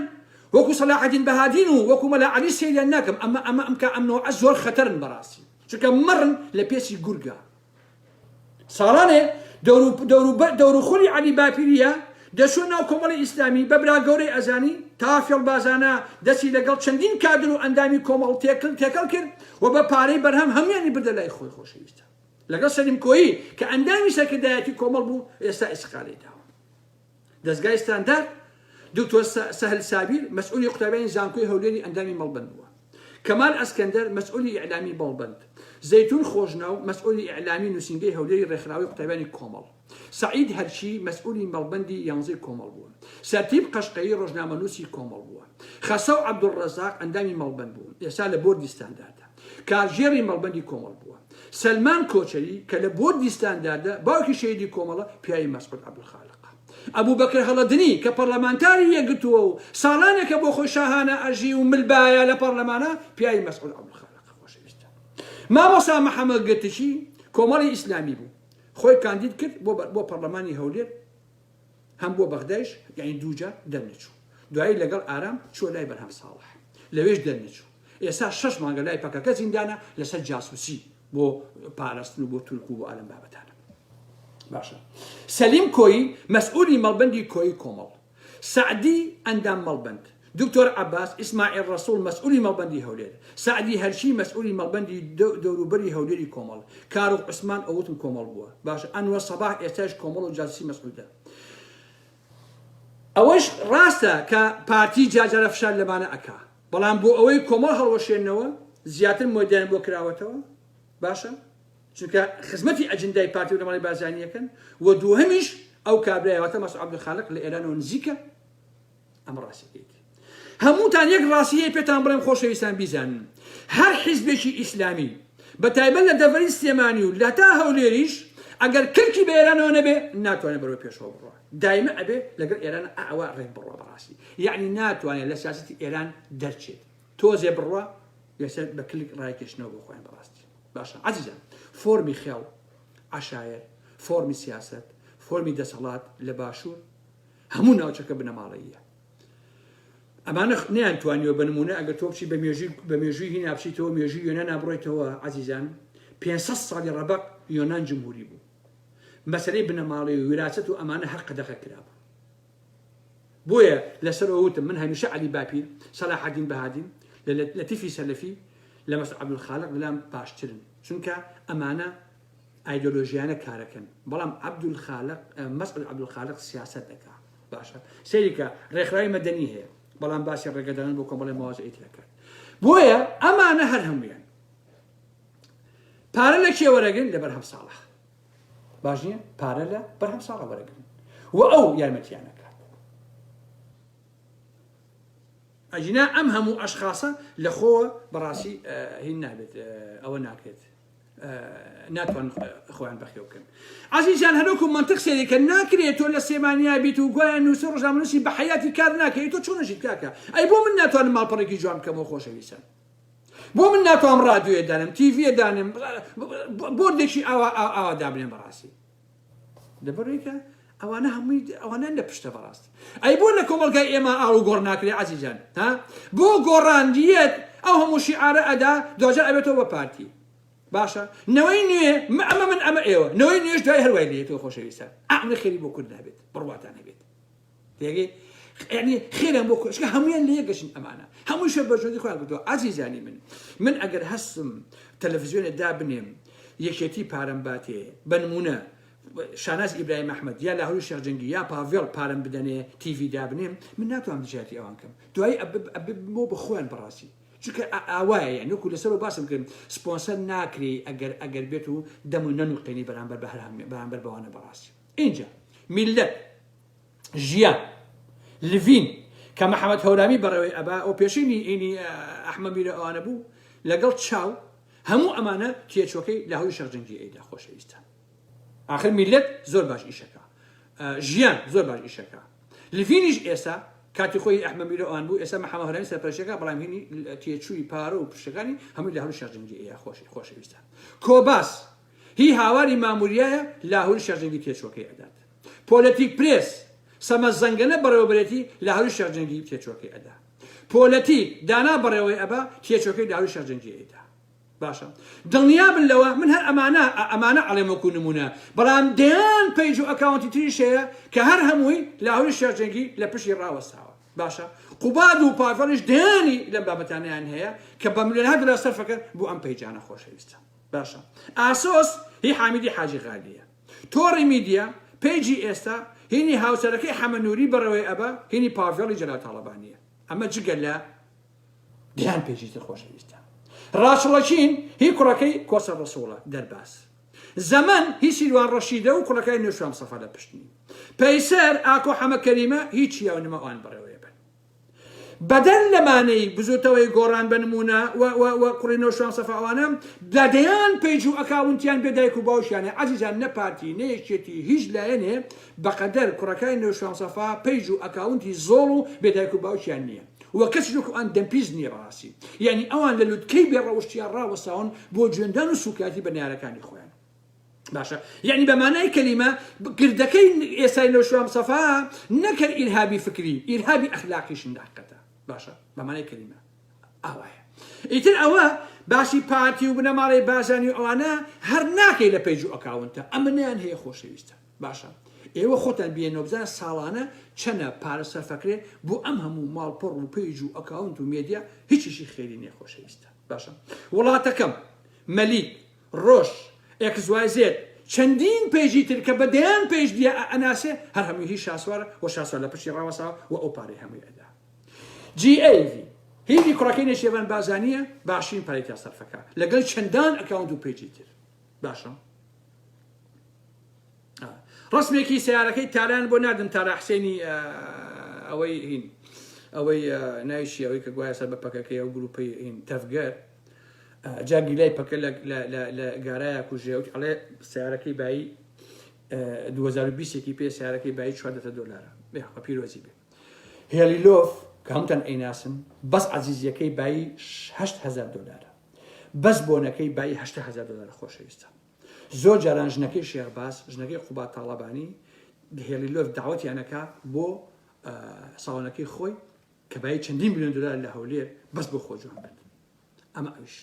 A: وەکو سەلاح الدین بەهادین و وەکو مەلا عەلی سەیدیان ناکەم، ئەم نۆعە زۆر خەتەرن بەڕاستی چونکە مەڕن لە پێچی گورگە. ساڵانێ دەور و خولی عەلی باپیریە دەچوە ناو کۆمەڵی ئیسلامی بە برا گەورەی ئەزانی تا فێڵبازانە دەستی لەگەڵ چەندین کادر و ئەندامی کۆمەڵ تێکەڵ کرد و بە پارەی بەرهەم هەمویانی بردە لای خۆی خۆشەویستە لەگەڵ سەلیم کۆیی کە ئەندامی سەرکردایەتی کۆمەڵ بوو ئێستا ئیسقاڵی داوە. دەستگای ستاندار دکتۆر سەهل سابیر مەسئولی قوتابیانی زانکۆی هەولێری ئەندامی مەڵبەند بووە، کەمال ئەسکەندەر مەسئولی ئیعلامی مەڵبەند، زەیتون خۆشناو مەسئولی ئیعلامی نووسینگەی هەولێری ڕێکخراوی قوتابیانی کۆمەڵ، سعید هەرچی مەسئولی مەڵبەندی یانزەی کۆمەڵ بووە، سەرتیب قەشقەیی ڕۆژنامەنووسی کۆمەڵ بووە، خەسەو عەبدولڕەزاق ئەندامی مەڵبەند بوو ئێستا لە بۆردی ستانداردا، کارژێری مەڵبەندی کۆمەڵ بووە، سەلمان کۆچەری کە لە بۆردی ستانداردا باوکی شەیدی کۆمەڵە پیاوی مەسعود عەبدولخالق، ئەبوو بەکر هەڵەدنی کە پەرلەمانتاری یەکگرتووە و ساڵانێکە بۆ خۆی شاهانە ئەژی و ملبایە لە پەرلەمانە پیاوی مەسعود عەبدولخالق خۆشەویستە. مامۆستا مەحەممەد گرتشی کۆمەڵی ئیسلامی بوو، خۆی کاندید کرد بۆ پەرلەمانی هەولێر، هەم بۆ بەغدایش یعنی دووجار دەرنەچوو، دوایی لەگەڵ ئارام چوە لای بەرهەم ساڵح لەوێش دەرنەچوو، ئێستا 6 مانگە لای پەکەکە زیندانە لەسەر جاسووسی بۆ پاراستن و بۆ تورک و بۆ ئالەم بابەتانە. باشە سەلیم کۆیی مەسئولی مەڵبەندی کۆیی کۆمەڵ، سعدی ئەندام مەڵبەند، دکتۆر عەباس ئیسماعیل ڕەسوڵ مەسئولی مەڵبەندی هەولێر، سعدی هەرچی مەسئولی مەڵبەندی دەوروبەری هەولێری کۆمەڵ، کاروق عوسمان ئەوتم کۆمەڵ بووە. باشە ئەنوەر سەباح ئێستاش کۆمەڵ و جاسووسی مەسئولدە. ئەوەش ڕاستە کە پارتی جاجارە فشار لەمانە ئەکا، بەڵام بۆ ئەوەی کۆمەڵ هەڵوەشێنەوە زیاتر مۆدیان بۆ کراوەتەوە. باشە چونکە خزمەتی ئەجندای پارتی و بنەماڵەی بارزانیەکەن و دووهەمیش ئەو کابرایەوەتە مەسعود عەبدولخالق لە ئێرانەوە نزیکە. ئەم ڕاستیەکەیەتی هەمووتان یەک ڕاستیەیە پێتان بڵێم خۆشەویستان بیزانن، هەر حیزبێکی ئیسلامی بەتایبەت لە دەڤەری سلێمانی و لە تا هەولێریش ئەگەر کلکی بە ئێرانەوە نەبێ ناتوانێت بەرەوە پێشەوە بڕوە، دایمە ئەبێ لەگەڵ ئێرانە ئەوە ڕێک بڕوە بەڕاستی، یعنی ناتوانێت لە سیاسەتی ئێران دەرچێت تۆزێ بڕوە لەسەر بە کلک ڕایکێشنەوە بۆ خۆیان بەڕاستی. باشە عەزیزان فۆرمی خێڵ عەشایر، فۆرمی سیاسەت، فۆرمی دەسەڵات لە باشوور هەموو ناوچەکە بنەماڵەییە. ئەمانە نەیانتوانیوە بە نمونە ئەگەر تۆ بچی بە مێژووی هی نابچیتەوە مێژووی یۆنان نابڕۆیتەوە عەزیزان 500 ساڵی ڕەبەق یۆنان جمهوری بوو، مەسەلەی بنەماڵی و وراچەت و ئەمانە هەر قەدەغە کرابوو. بويا لسروت من هاي مشى علي بابير صلاح الدين بهادين لطيفي سلفي لمس عبد الخالق لام باشترن شنكا امانه ايديولوژیانە کارەکەن بەڵام عەبدولخالق مەسعود عەبدولخالق سیاسەت دەکا باشە سەیریکە ڕێکخراوی مەدەنی هەیە بەڵام باسی ڕێگەدانان بۆ کۆمەڵی مەواضعی ترەکات بۆیە ئەمانە هەر هەموویان پارە لە کێ وەرەگرن لە بەرهەم ساڵح باش نییە پارە لە بەرهەم ساڵح وەرەگرن و ئەو یارمەتیان نەکات ئەجینا ئەم هەموو ئەشخاصە لە خۆوە بەڕاستی هین نابێت ئەوە ناکرێت ناتوان خۆیان بەخێو بکەن عەزیزان هەروەکو منتیق سێریکە ناکرێت تۆ لە سێمانیا بیت و گوایان نووسە ڕۆژنامەنووسی بە حەیاتی کار ناکەی تۆ چۆنەژیت کاکە ئەی بۆ من ناتوانم ماڵپەڕێکی جوان بکەمەوە خۆشەویستان بۆ من ناتوانم ڕادیۆیە دانم تیڤیە دانم بۆردێکی ئاوا دابنێم بەڕاستی لەبەرەوەیکە ئەوانە هەمووی ئەوانە لە پشتە بەڕاستی ئەی بۆ لە کۆمەڵگای ئێمە ئاڵ و گۆڕ ناکرێ عەزیزان ها بۆ گۆڕاندیەت ئەو هەموو شیعارە ئەدا دوجار ئەبێتەوە بە پارتی باشە نەوەی نوێ ئەمە من ئەمە ئێوە نەوەی نوێش دوای هەروای لێتەوە خۆشەویستان ئەمە خێری بۆ کورد نابێت بڕواتان هەبێت تێگەی یعنی خێرم بۆ کورد هەموویان لێ گەشن ئەمانە هەمووشە بەجۆدی خۆیان بردووە عەزیزانی من ئەگەر هەستم تەلەڤیزیۆنێک دابنێم یەکێتی پارەم باتێ بە نمونە شاناز ئیبراهیم ئەحمەد یا لاهوری شێخجەنگی یا پاڤێڵ پارەم بدەنێ تیڤی دابنێم من ناتوانم دژاتی ئەوان کەم دوایی ئەبێ بۆ خۆیان بەڕاستی چونکە ئاوایە یعنی وەکو لەسەر و باسم کردم سپۆنسەر ناکری ئەگەر بێت و دەم و نەنوقێنی بەرامبەر بەرامبەر بەوانە بەڕاستی اینجا میلەت ژیان لڤین کە محەممەد هەورامی بەڕێوەی ئەبا ئەو پێشینی ئینی ئەحمەد میرە ئەوانە بوو لەگەڵ چاو هەموو ئەمانە تێچۆکەی لاهوری شێخجەنگی ئەیدا خۆشەویستان آخر میلەت زۆر باش ئیشەکە ژیان زۆر باش ئیشەکە لڤینیش ئێستا کاتی خۆی ئەحمەد میرە ئەوان بوو ئێستا محەممەد هەورامی سەرپەرشتەکە بەڵام هینی تێچووی پارە و پشتەکانی هەمووی لاهوری شێخجەنگی ئەیە خۆشەویستان کۆباس هی هاواری ماموریایە لاهوری شێخجەنگی تێچۆکەی ئەدات پۆلەتیک پرێس سەمە زەنگەنە بەڕێوەبرێتی لاهوری شێخجەنگی تێچۆکەی ئەدا پۆلەتیک دانا بەڕێوەی ئەبا تێچۆکەی لاهوری شێخجەنگی ئەیدا باشە دڵنیابن لەوە من هەر ئەمانە ئەڵێم وەکو نمونە بەڵام دەیان پەیج و ئەکاونتی تریش هەیە کە هەر هەمووی لاهوری شێخجەنگی لە پشتی ڕاوەستاوە باشە قوباد و پاڤێڵیش دەیانی لەم بابەتانیان هەیە کە بە ملیۆنها دلار سەرفەکەن بۆ ئەم پەیجانە خۆشەویستە باشە ئاسۆس هی حامیدی حاجی غالیە تۆڕی میدیا پەیجی ئێستا هینی هاوسەرەکەی حەمەنووری بەڕێوەی ئەبا هینی پاڤێڵی جەلال تاڵەبانیە ئەمە جگە لە دیان پێیجی تر خۆشەویستە ڕاشڵەچین هی کوڕەکەی کۆسە ڕەسوڵە دەرباس زەمەن هی سیروان ڕەشیدە و کوڕەکەی نوێشام سەفا لە پشتنی پەیسەر ئاکۆ حەمە کەریمە هیچ یاونمە ئەوان بەڕێوەیە بن بەدەن لەمانەی بزوتەوەی گۆڕان بە نمونە و کوڕی نوێشام سەفا ئەوانە دەدەیان پەیج و ئەکاونتیان بێدایک و باوشیانێ عەزیزان نەپارتی نەیەکێتی هیچ لایەنێ بەقەدەر کوڕەکەی نوێشام سەفا پەیج و ئەکاونتی زۆڵ و بێدایک و باوشیان نییە وەکەسی ئەوان دەمپیز نییە ڕاستی یعنی ئەوان لە لوتکەی بێڕەوشتیان ڕاوەساون بۆ جوێندان و سوکاتی بە نیارەکانی خۆیان باشە یعنی بەمانای کەلیمە گردەکەی ئێستای نوێشام سەفا نەکرد ئیرهابی فکری ئیرهابی ئەخلاقیش داقەتە باشە بەمانای کەلیمە ئەوایە ئیتر ئەوە باشی پارتی و بنەماڵی بازانی ئەوانە هەر ناکەی لە پەیج و ئەکاونتە ئەمە نیان هەیە خۆشەویستە باشە ئێوە خۆتان بێنەوە بزانە ساڵانە چەنە پارە سەرفەکرێ بۆ ئەم هەموو ماڵپەڕ و پەیج و ئەکاونت و مێدیا هیچیشی خێری نییە خۆشەویستە باشە وڵاتەکەم مەلیک ڕۆژ ئێکزوایزێت چەندین پێیجی تر کە بەدەیان پێیج دیە ئەناسێ هەر هەمووی هی شاسوارە و شاسوار لە پشتی ڕاوەساوە و ئەو پارەی هەمووی ئەدا GAV هیچی کوڕەکەی نێشێوان بازانیە باشین پارەی سەرفەکە لەگەڵ چەندان ئەکاونت و پێیجی تر باشە ڕسمێکی سیارەکەی تالان بۆ نادن تا ڕاحسێنی ئەوەی هین ئەوەی ناویشی ئەوەی کە گوایە سەر بە پەکەکەی ئەو گروپی هین تەفگەر جاگی لای پەکە لە گارایە کوژێوت ئەڵێ سیارەکەی بایی 2020 پێ سیارەکەی بایی $400 بێ پیرۆزی بێ هێلیلۆف کە هەمتان ئەیناسن بەس عەزیزیەکەی بایی $8,000 بەس بۆنەکەی بایی $8,000 خۆشەویستە زۆر جاران ژنەکەی شێخباز ژنەکەی قوبات تاڵەبانی هێلیلۆف داوەتیانەکە بۆ ساڵۆنەکەی خۆی کە بایی چەندین $1 میلیۆن لە هەولێر بەس بۆ خۆ جوان بێت ئەمە ئەویش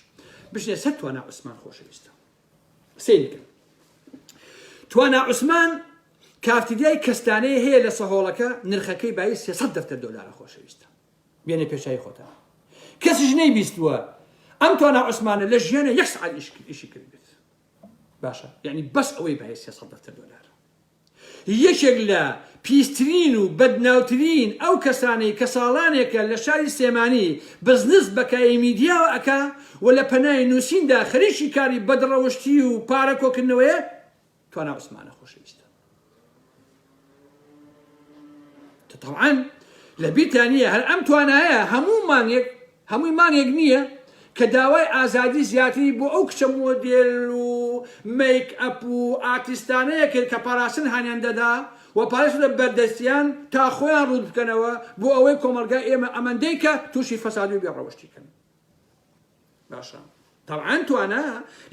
A: بشنێ سەر توانا عوسمان خۆشەویستە سەیریکە توانا عوسمان کافتیدیای کەستانەیە هەیە لە سەهۆڵەکە نرخەکەی بای 300 دەفتەر دۆلارە خۆشەویستە بێنە پێشایی خۆتە کەسیش نەیبیستووە ئەم توانە عوسمانە لە ژیانە 1 ساعت ئیشی کردبێت باشە یعنی بەس ئەوەی بای 300 دەفتەر دۆلارە یەکێک لە پیسترین و بەدناوترین ئەو کەسانەی کە ساڵانێکە لە شاری سێمانی بزنس بەکایی میدیاوە ئەکا و لە پەنای نووسیندا خەریکی کاری بەدڕەوشتی و پارە کۆکردنەوەیە توانە عوسمانە خۆشەویستە طبعا لە بیرتانیە هەر ئەم توانایە هەمووی مانگێک نییە کە داوای ئازادی زیاتری بۆ ئەو کچە مۆدێل و میک ئەپ و ئارتیستانەیە کرد کە پاراستن هانیان دەدا و پارێز لە بەردەستیان تا خۆیان ڕوود بکەنەوە بۆ ئەوەی کۆمەلگای ئێمە ئەمەندەی کە تووشی فەساد و بێڕەوشتیکەن باشە طبعا توانە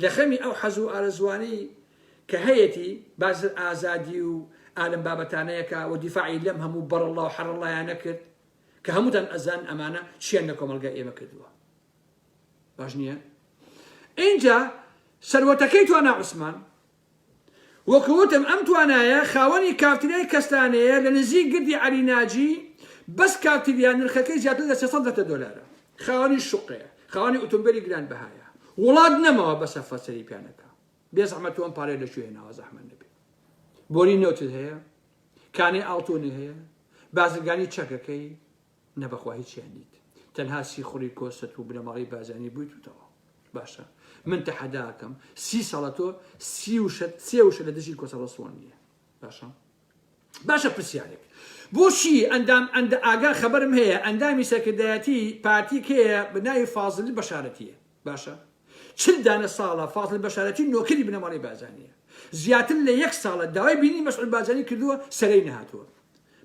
A: لە خەمی ئەو حەز و ئارەزوانی کە هەیەی باز ئازادی و ئالم بابەتانەیەکە و دیفاعی لەم هەموو بەڕەڵا و حەڕەڵایان نەکرد کە هەمووتان ئەزان ئەمانە چیان لە کۆمەلگای ئێمە کردووە باش نییە اینجا سەروەتەکەی توانە عوسمان وەکوتم ئەم توانایە خاوەنی کافتریای کەستانەیە لە نزیک گردی عەلی ناجی بەس کافتریان نرخەکەی زیاتر لە 300 دۆلارە خاوەنی شوقەیە خاوەنی ئۆتۆمبیلی گرانبەهایە وڵات نەماوە بەسە فەسەری پیانەکە بێ زەحمەت ئەم پارەی لەکوێ هێناوە زەحمەت نەبێ بۆری نۆتت هەیە کانەی ئاڵتۆنی هەیە بازرگانی چەکەکەی نەبەخوا هیچیان نیت تەنها سی خوڕی کۆست و بنەماڵی بازانی بوویتەوە باشە من تەحەداکەم 30 ساڵە تۆ سێ وشە لە دژی کۆسە ڕۆسوان نییە باشە پرسیارێک بۆچی ئەندە ئاگا خەبەرم هەیە ئەندامی سەرکردایەتی پارتیک هەیە بناوی فازڵی بەشارەتیە باشە چل دانە ساڵە فازڵ بەشارەتی نۆکری بنەماڵی بازانیە زیاتر لە 1 ساڵە داوای بینی مەسعود بازانی کردووە سەرەی نەهاتووە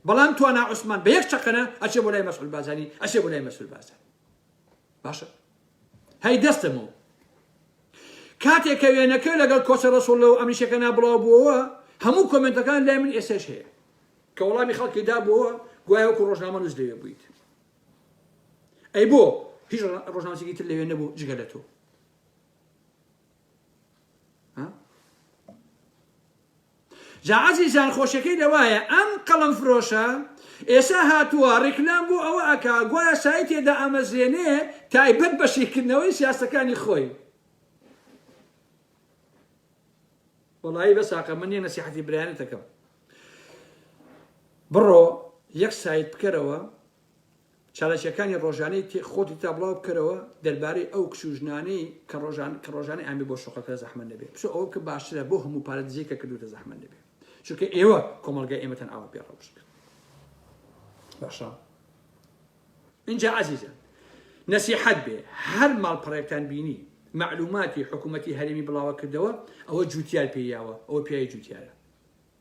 A: بەڵام توانە عوسمان بە 1 چقەنە ئەچێ بۆ لای مەسعود بازانی ئەچێ بۆ لای مەسعود بازانی باشە هەی دەستمەوە کاتێک کە وێنەکە لەگەڵ کۆچە ڕەسوڵ و ئەمریشەکە نابڵاو بووەوە هەموو کۆمنتەکان لای من ئێسش هەیە کە وەڵامی خەڵکی دابووە گوایە وەکو ڕۆژنامە نووس لەوێ بوویت ئەی بۆ هیچ ڕۆژنامەیەکی تر لەوێ نەبوو جگە لە تۆ جا عەزیزان خۆشەکەی لەوایە ئەم قەڵەم فرۆشە ئێستا هاتووە ڕێکلام بۆ ئەوە ئەکا گوایە سای تێدا ئەمەزێنێ تایبەت بەشێکردنەوەی سیاسەکانی خۆی وەڵایی بەساقە من یە نەسیحەتی برایەتەکەم بڕۆ 1 سایت بکەرەوە چالەکیەکانی ڕۆژانەی خۆتی تا بڵاو بکەرەوە دەربارەی ئەو کشوژنانەی کە ڕۆژانەی ئامی بۆ شوقەکە زەحمەت نەبێت پشو ئەوە کە باشترە بۆ هەموو پارە دزیکە کردوتە زەحمەت نەبێت چونکە ئێوە کۆمەلگای ئێمەتەن ئاوا پێڕەوشت باشە اینجا عەزیزە نەسیحەت بێ هەر ماڵپەڕێکتان بینی معلوماتی حکوومەتی هەرێمی بڵاوە کردەوە ئەوە جوتیار پێیاوە ئەوە پیاوی جوتیارە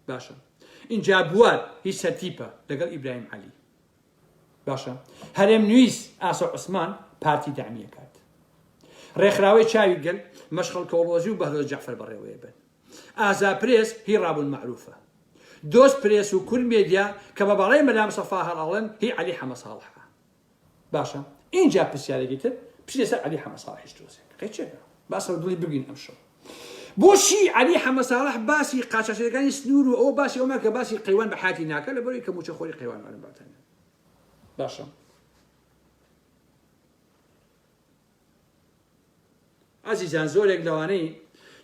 A: باشە اینجا بوار هیچ سەرتیپە لەگەڵ ئیبراهیم عەلی باشە هەرێم نوویست ئاسۆ عوسمان پارتی داعمیە کات ڕێکخراوەی چاوی گەل مەشخەڵ کۆڵۆژی و بەهرۆز جەعفەر بەڕێوەیە بن ئازا پرێس هی ڕابوون معروفە دۆست پرێس و کورد مێدیا کە بە باڵای مەلام سەفا هەڵاڵن هی عەلی حەمە ساڵحە باشە اینجا پرسیارێکی تر پرسیێسەر عەلی حەمە ساڵحیش دۆزێک قەیچێکە باسە دڵی بگین ئەمشەو بۆچی عەلی حەمە ساڵح باسی قاچاقچیەکانی سنوور و ئەوە باسی ئەومە کە باسی قەیوان بە حاتی ناکە لەبەرەوەی کە موچە خۆری قەیوان وانە باتانە باشە عەزیزان زۆرێک لەوانەی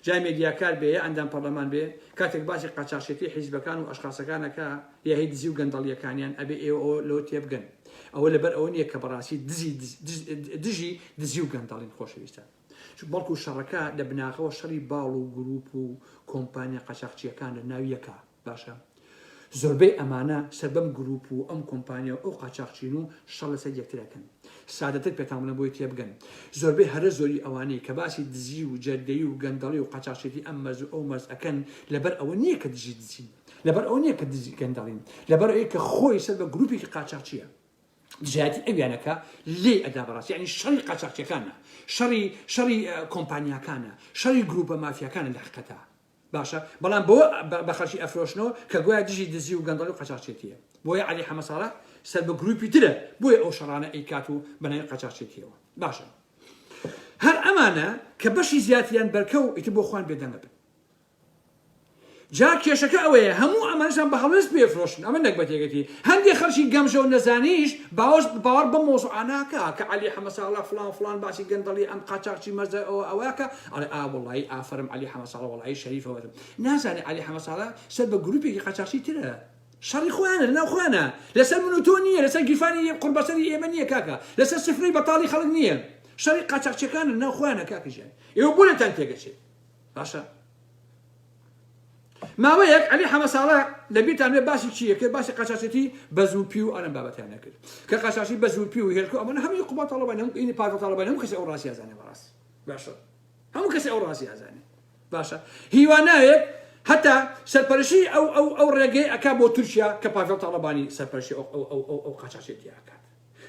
A: جای مێدیاکار بێ ئەندام پەرلەمان بێ کاتێک باسی قاچاقچێتی حیزبەکان و ئەشخاصەکانەکە یا هی دزی و گەندەڵیەکانیان ئەبێ ئێوە لەوە تێبگەن ئەوە لەبەر ئەوە نییە کە بەڕاستی دژی دزی و گەندەڵین خۆشەویستان بەڵکو شەڕەکە لە بناغەوە شەڕی باڵ و گروپ و کۆمپانیا قاچاقچیەکان لە ناویەکە باشە زۆربەی ئەمانە سەربەم گروپ و ئەم کۆمپانیا و ئەو قاچاقچین و شەڕ لەسەر یەکترەکەن سادەتر پێتامونە بۆی تێبگەن زۆربەی هەرە زۆری ئەوانەی کە باسی دزی و جەردەیی و گەندەڵی و قاچاقچێتی ئەم مەرز و ئەو مەرز ئەکەن لەبەر ئەوە نییە کە دژی دزین لەبەر ئەوە نییە کە دزی گەندەڵین لەبەر ئەوەیە کە خۆی سەر بە گروپێکی قاچاقچیە دژایەتی ئەویانەکە لێ ئەدا بەڕاستی یعنی شەڕی قاچاقچیەکانە شەڕی کۆمپانیاکانە شەڕی گروپە مافیاکانە لە حقیقەتە باشە بەڵام بۆ بە خەڵکی ئەفرۆشنەوە کە گویا دژی دزی و گەندەڵی و قاچاقچێتیە بۆیە عەلی حەمە ساڵح سەر بە گروپی ترە بۆیە ئەو شەڕانە ئەیکات و بەناوی قاچاقچێتیەوە باشە هەر ئەمانە کە بەشی زیاتریان بەرکەو ئیتر بۆ خوان بێدەنگە بن جا کێشەکە ئەوەیە هەموو ئەمانشان بە هەڵوێست پێفرۆشن ئەمە نەکبەتێکەتی هەندێک خەڵکی گەمژە و نەزانیش باوەڕ بە مۆزوعاناکە کە عەلی حەمەساڵە فلان باسی گەندەڵی ئەم قاچاقچی مەرجە ئەوەکە ئەڵێ وەڵڵی ئافرم عەلی حەمەساڵە وەڵڵی شەریفەوەتم نازانێ عەلی حەمەساڵە سەر بە گروپێکی قاچاقچی ترە شەڕی خۆیانە لەناو خۆیانە لەسەر من و تۆ نییە لەسەر گیرفانی قوربەسەری ئێمە نییە کاکە لەسەر سفرەی بەتاڵی خەڵک نییە شەڕی قاچاقچیەکانە لەناو خۆیانە کاکەژیان ئێوە بۆ لەتان تێگەچێت باشە ماوەیەک عەلی حەمەساڵە لەبیرتان بێ باسی چییە کە باسی قاچاقچێتی بە زوڵپی و ئەم بابەتیان نەکرد کە قاچاقچی بە زوڵپی و هێلکە ئەمانە هەمووی قوبا تاڵەبان هەموو پاکە تاڵەبان هەموو کەسی ئەو ڕاستی ئازانێ بەڕاستی باشە هەموو کەسی ئەو ڕاستی ئازانێ باشە هیوانایەک هەتا سەرپەرشی ئەو ڕێگەی ئەکا بۆ تورکیا کە پاڤێڵ تاڵەبانی سەرپەرشی ئەو قاچاقچێتی ئاکات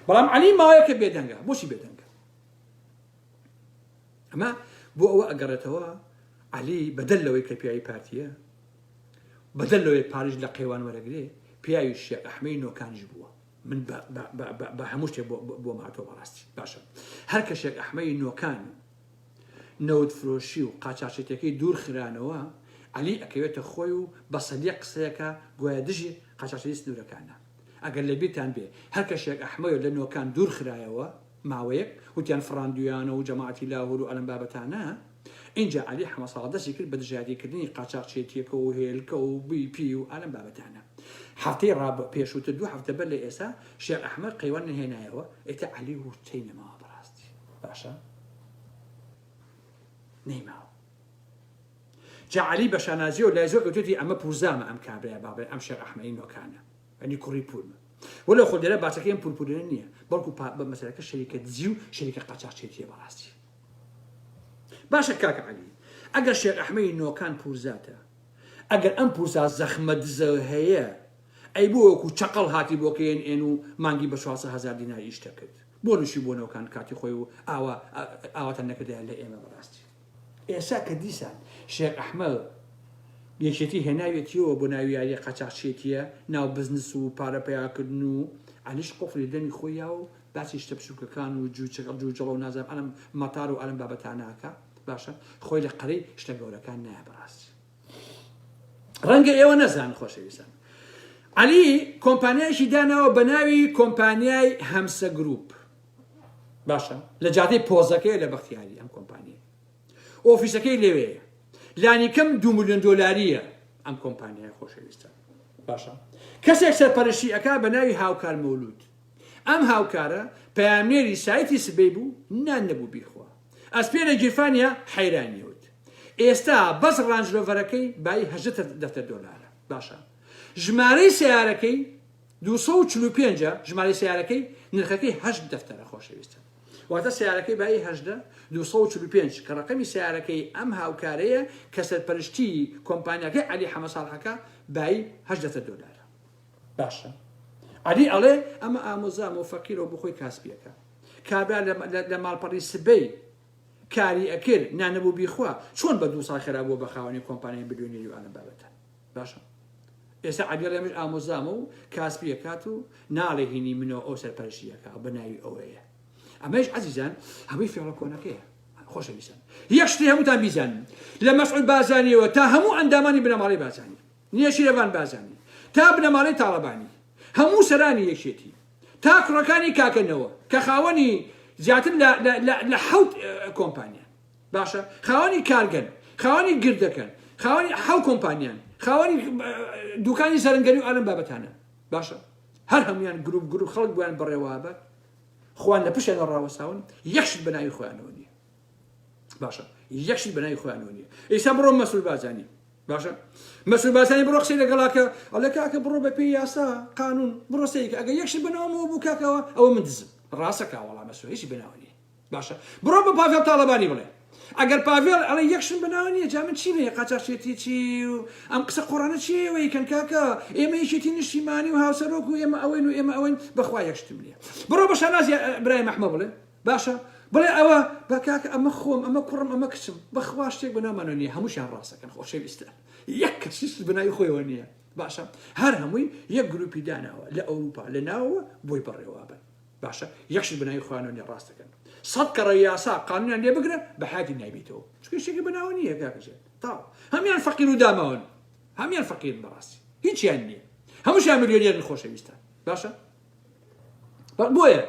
A: بەڵام عەلی ماوەیەکە بێدەنگە بۆچی بێدەنگە ئەمە بۆ ئەوە ئەگەڕێتەوە عەلی بەدەل لەوەی کە پیاوی پارتیە بەدەل لەوەی پارێژ لە قەیوان وەرەگرێ پیاوی شێخ ئەحمەدی نۆکانیش بووە من بە هەموو شتێک بۆ ماتۆ بەڕاستی باشە هەر کە شێخ ئەحمەدی نۆکان نەوت فرۆشی و قاچاقچێتەکەی دوور خرانەوە عەلی ئەکەوێتە خۆی و بە سەدیق قسەیەکە گوایە دژی قاچاقچێتی سنوورەکانە ئەگەر لەبیرتان بێ هەر کە شێخ ئەحمەدی لە نۆکان دوور خرایەوە ماوەیەک وتیان فڕاندویانە و جەماعەتی لاهور و ئەلەم بابەتانە اینجا عەلی حەمەساڵە دەستی کرد بە دژایەتیکردنی قاچاقچێتیەکە و هێلکە و بیپی و ئەلەم بابەتانە هەفتەی پێشووتر 2 هەفتە بەر لە ئێستا شێخ ئەحمەد قەیوان نهێنایەوە ئێتە عەلی وتەی نەماوە بەڕاستی باشە نەیماوە جا عەلی بە شانازی و لای زۆر گوتوێتی ئەمە پوزامە ئەم کابرای بابێ ئەم شێخ ئەحمەدی نۆکانە ئەنی کوڕی پولمە وەلە خۆ لێرە باسەکەی پولپولێنە نییە بەڵکو بە مەسەلەکە شەریکە دزی و شەریکە قاچاقچێتیە بەڕاستی باشە کاکە عەلی ئەگەر شێخ ئەحمەدی نۆکان پورزاتە ئەگەر ئەم پورزا زەخمە دزە هەیە ئەی بۆ وەکو چەقەڵ هاتی بۆ کەێن ئێن و مانگی بە 400,000 دیناری ئیشتە کرد بۆ نوشی بۆ نۆکان کاتی خۆی و ئاواتە نەکردیان لە ئێمە بەڕاستی ئێسا کە دیسان شێخ ئەحمەد یەکێتی هێناوێتیەوە بۆ ناوی یاریە قاچاقچێتیە ناو بزنس و پارەپەیاکردن و عەلیش قوفڵی دەمی خۆیە و باسی شتە بچووکەکان و جوجەڵە و نازانم ئەلەم مەتار و ئەلەم بابەتاناکە باشە خۆی لە قەرەی شتە گەورەکان نایە بەڕاستی ڕەنگە ئێوە نەزان خۆشەویستان عەلی کۆمپانیایشی داناوە بە ناوی کۆمپانیای هەمسە گروپ باشە لە جادەی پۆزەکەی لە بەختیاری ئەم کۆمپانیە ئۆفیسەکەی لەوەیە لانی کەم 2 ملیۆن دۆلاریە ئەم کۆمپانیای خۆشەویستان باشە کەسێک سەرپەرشتی ئەکا بە ناوی هاوکار مەولود ئەم هاوکارە پەیامنێری سایتی سبەی بوو نان نەبوو بیخوا ئەسپێرە گیرفانیە حەیرانیوت ئێستا بەس ڕانجلۆڤەرەکەی بای 18 دۆلارە باشە ژمارەی سیارەکەی 245 ژمارەی سیارەکەی نرخەکەی 8 دەفتەرە خۆشەویستان واتە سیارەکەی بای 18 245 کە ڕقەمی سیارەکەی ئەم هاوکارەیە کە سەرپەرشتی کۆمپانیاکەی عەلی حەمەساڵحەکە بای 18 دۆلارە باشە عەلی ئەڵێ ئەمە ئامۆزام و فەقیرەوە بخۆی کاسبیەکە کابرا لە ماڵپەڕی سبەی کاری ئەکرد نانەبوو بیخوا چۆن بە 2 ساڵ خێرابووە بە خاوەنی کۆمپانیای بلیۆنێری و ئەلەم بابەتە باشە ئێستا عەلی ئەڵێ ئەمەش ئامۆزامە و کاسبیەکات و ناڵێ هینی منەوە ئەو سەرپەرشتیەکە بە ناوی ئەوەیە ئەمەش عەزیزان هەمووی فێڵە کۆنەکەیە خۆشەویستان یەک شتی هەمووتان بیزانن لە مەسعود بازانیەوە تا هەموو ئەندامانی بنەماڵەی بازانی نییە شیرەڤان بازانی تا بنەماڵەی تاڵەبانی هەموو سەرانی یەکێتی تا کوڕەکانی کاکەنەوە کە خاوەنی زیاتر لە 7 کۆمپانیان باشە خاوەنی کارگەن خاوەنی گردەکەن خاوەنی 7 کۆمپانیان خاوەنی دوکانی سەرنگەری و ئەلەم بابەتانە باشە هەر هەمویان گروپ خەڵک بوویان بەڕێوابە خوان لە پشتیانەوە ڕاوەستاون یەکشت بە ناوی خۆیانەوە نییە باشە یەکشت بە ناوی خۆیانەوە نییە ئێستا بڕۆ مەسعود بازانی باشە مەسعود بازانی بڕۆ قسەی لەگەڵاکە ئەڵێ کاکە بڕۆ بە پێی یاسا قانون بڕۆ سەیکە ئەگەر یەکشت بەناوەمەوە بوو کاکەوە ئەوە من دزم ڕاستەکە وەڵام مەسعود هیچی بەناوە نییە باشە بڕۆ بە پاڤێڵ تاڵەبانی بڵێ ئەگەر پاڤێڵ ئەڵێ یەکشت بەناوە نییە جا من چی بێ قاچاقچێتی چی و ئەم قسە قۆڕانە چیەوەی کەن کاکە ئێمە یەکێتی نیشتیمانی و هاوسەرۆک و ئێمە ئەوەین و ئێمە ئەوەین بەخوا یەکشتم نییە بڕۆ بە شانازی برای مەحمە بڵێ باشە بڵێ ئەوە بە کاکە ئەمە خۆم ئەمە کوڕم ئەمە کچم بەخوا شتێک بەناومانەوە نییە هەمووشیان ڕاستەکەن خۆشەویستە یەک کەسیش بەناوی خۆیەوە نییە باشە هەر هەمووی یەک گروپی داناوە لە ئەوروپا لە ناوەوە بۆی بەڕێوابن باشە یەکشت بەناوی خۆیانەوە نییە ڕاستەکەن 100 کەڕە یاسا قانونیان لێ بگرە بە حیاتی نایبێتەوە چکە شتێکی بەناوە نییە کاکەژێت تاو هەمیان فەقیر و داماون هەمیان فەقیر بەڕاستی هیچیان نییە هەمووشیان ملیۆنێرن خۆشەویستان باشە بۆیە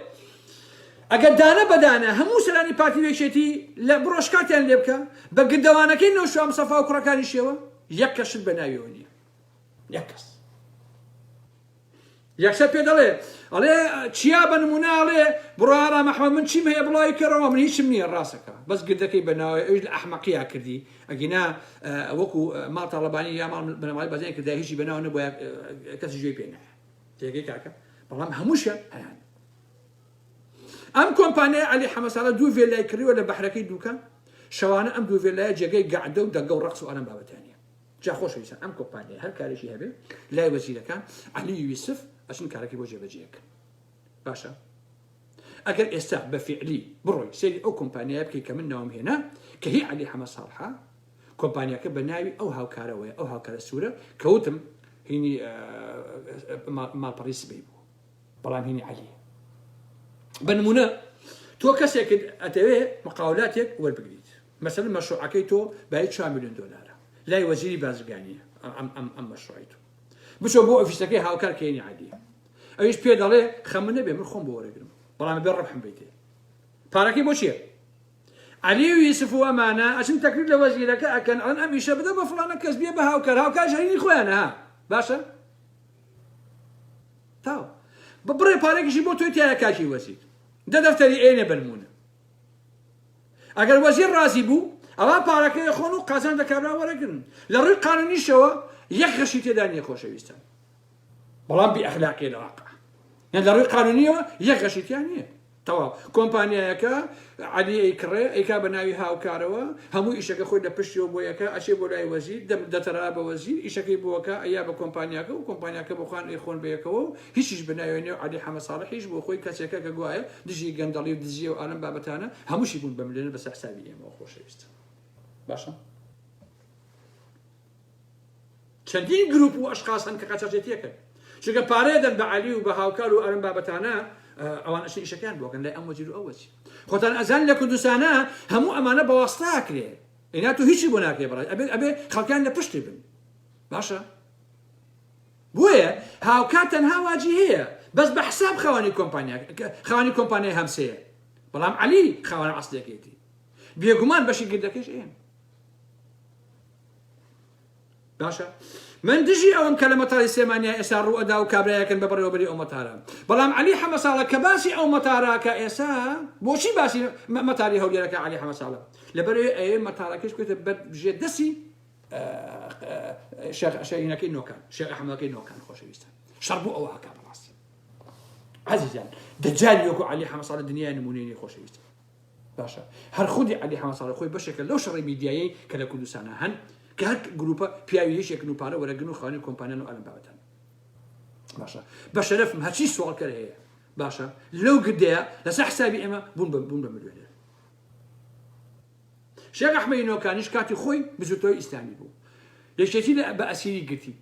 A: ئەگەر دانە بەدانە هەموو سەرانی پارتی وێچێتی لە بڕۆژکاتیان لێ بکە بە گردەوانەکەی نەو شوام سەفا و کوڕەکانی شێوە یەک کەشت بە ناویەوە نییە یەک کەس یەکسەر پێ دەڵێ ئەڵێ چیا بە نمونە ئەڵێ بڕۆ ئارام ئەحمەد من چیم هەیە بڵاوی کەرەوە من هیچم نییە ڕاستەکە بەس گردەکەی بەناوی ئەوش لە ئەحمەقییا کردی ئەگینا وەکو ماڵ تاڵەبانی یا ماڵ بنەماڵی بەزیان کردا هیچی بەناو نەبووە کەسی گوێی پێ نایە تێگەی کاکە بەڵام هەمووشیان هەیان ئەم کۆمپانیای عەلی حەمەساڵە دوو ڤێلای کردووە لە بەحرەکەی دووکان شەوانە ئەم دوو ڤێلایە جێگەی گەعدە و دەگە و ڕەقس و ئەنەم بابەتانیە جا خۆشەویستان ئەم کۆمپانیای هەر کارێکی هەبێ لای وەزیرەکان عەلی یوسف ئەچن کارەکەی بۆ جێبەجێکن باشە ئەگەر ئێستا بە فعلی بڕۆی سێری ئەو کۆمپانیای بکەی کە من ناوم هێنا کە هی عەلی حەمەساڵحە کۆمپانیاکە بە ناوی ئەو هاوکارەوەیە ئەو هاوکارە سوورە کەوتم هینی ماڵپەڕی سبەی بوو بەڵام هینی عەلی بە نمونە تۆ کەسێکت ئەتەوێ مقاولاتێک وەربگریت مەسەلەن مەشروعەکەی تۆ بای 4 ملیۆن دۆلارە لای وەزیری بازرگانیە ئەم مەشروعی تۆ بچۆ بۆ ئۆفیسەکەی هاوکار کەینی عەلی ئەویش پێ دەڵێ خەمە نەبێ من خۆم بۆ وەرەگرم بەڵام بێ ڕەبحم بیتێ پارەکەی بۆ چییە عەلی و یوسف و ئەمانە ئەچن تەکلیف لە وەزیرەکە ئەکەن ئەڵێن ئەم ئیشە بدە بە فڵانە کەس بێ بە هاوکار هەرینی خۆیانە ها باشە تاو بڕێ پارێکیشی بۆ تۆی تایە کاکی وەزیر دە دەفتەری ئێنێ بنمونە ئەگەر وەزیر ڕازی بوو ئەوە پارەکەی خۆن و قازان دەکابرا وەرەگرن لە ڕووی قانونیشەوە یەک غەشی تێدا نییە خۆشەویستان بەڵام بیئەخلاقیە لە واقع یان لە ڕووی قانونیەوە یەک غەشی تیان نییە تەواو کۆمپانیایەکە عەلی ئەیکڕێ ئەیکا بە ناوی هاوکارەوە هەموو ئیشەکە خۆی لە پشتیەوە بۆ یەکە ئەچێ بۆ لای وەزیر دەتەرا بە وەزیر ئیشەکەی بۆکە ئەیا بە کۆمپانیاکە و کۆمپانیاکە بۆ خوان ئەیخۆن بەیەکەوە و هیچیش بەناوێنێ و عەلی حەمەساڵح هیچ بۆ خۆی کەسێکە کە گوایە دژی گەندەڵی و دزیە و ئالەم بابەتانە هەمووشی بوون بە ملیۆنە بەسەر حسابی ئێمەوە خۆشەویستە باشە چەندین گروپ و ئەشخاص هەن کە قەچەرجێتیەکەن چونکە پارەیە دەن بە عەلی و بە هاوکار و ئەرم بابەتانە ئەوان ئەشی ئیشەکان بۆکەن لای ئەم وەزیر و ئەو وەزیر خۆتان ئەزان لە کوردستانە هەموو ئەمانە بەواستا ئەکرێ ئینا تۆ هیچی بۆ ناکرێ بەڕای ئەبێ خەڵکیان لە پشتی بن باشە بۆیە هاوکار تەنها واجی هەیە بەس بە حساب خاوەنی کۆمپانیای هەمسەیە بەڵام عەلی خاوەنە ئەسڵیەکەیەتی بێگومان بەشی گردەکەش ئێن باشە من دژی ئەوم کە لە مەتاری سێمانیا ئێستا ڕوو ئەدا و کابرایەکەن بە بەڕێوەبەری ئەو مەتارە بەڵام عەلی حەمەساڵە کە باسی ئەو مەتاراکە ئێستا بۆچی باسی مەتاری هەولێرەکە عەلی حەمەساڵە لەبەرەوەی ئەوێ مەتارەکەش بکوێتە بەژێ دەستی شێخینەکەی نۆکان شێخ ئەحمەدەکەی نۆکان خۆشەویستان شەڕ بوو ئەوە هەکا بەڕاستی عەزیزان دەجالی وەکو عەلی حەمەساڵە دنیای نمونەیەی خۆشەویستە باشە هەر خودی عەلی حەمەساڵە خۆی بەشێکە لەو شەڕی میدیایی کە لە کوردستانە هەن کە هەر گروپە پیاوی هیچێکن و پارە وەرەگرن و خاوەنی کۆمپانیان و ئەلم بابەتان باشە بە شەرەفم هەرچی سوالکەر هەیە باشە لەو گردەیە لەسەر حسابی ئێمە بوون بە ملیۆنێر شێخ ئەحمەدی نۆکانیش کاتی خۆی بزوتەوەی ئیسلامی بوو یەکێتی بە ئەسیری گرتی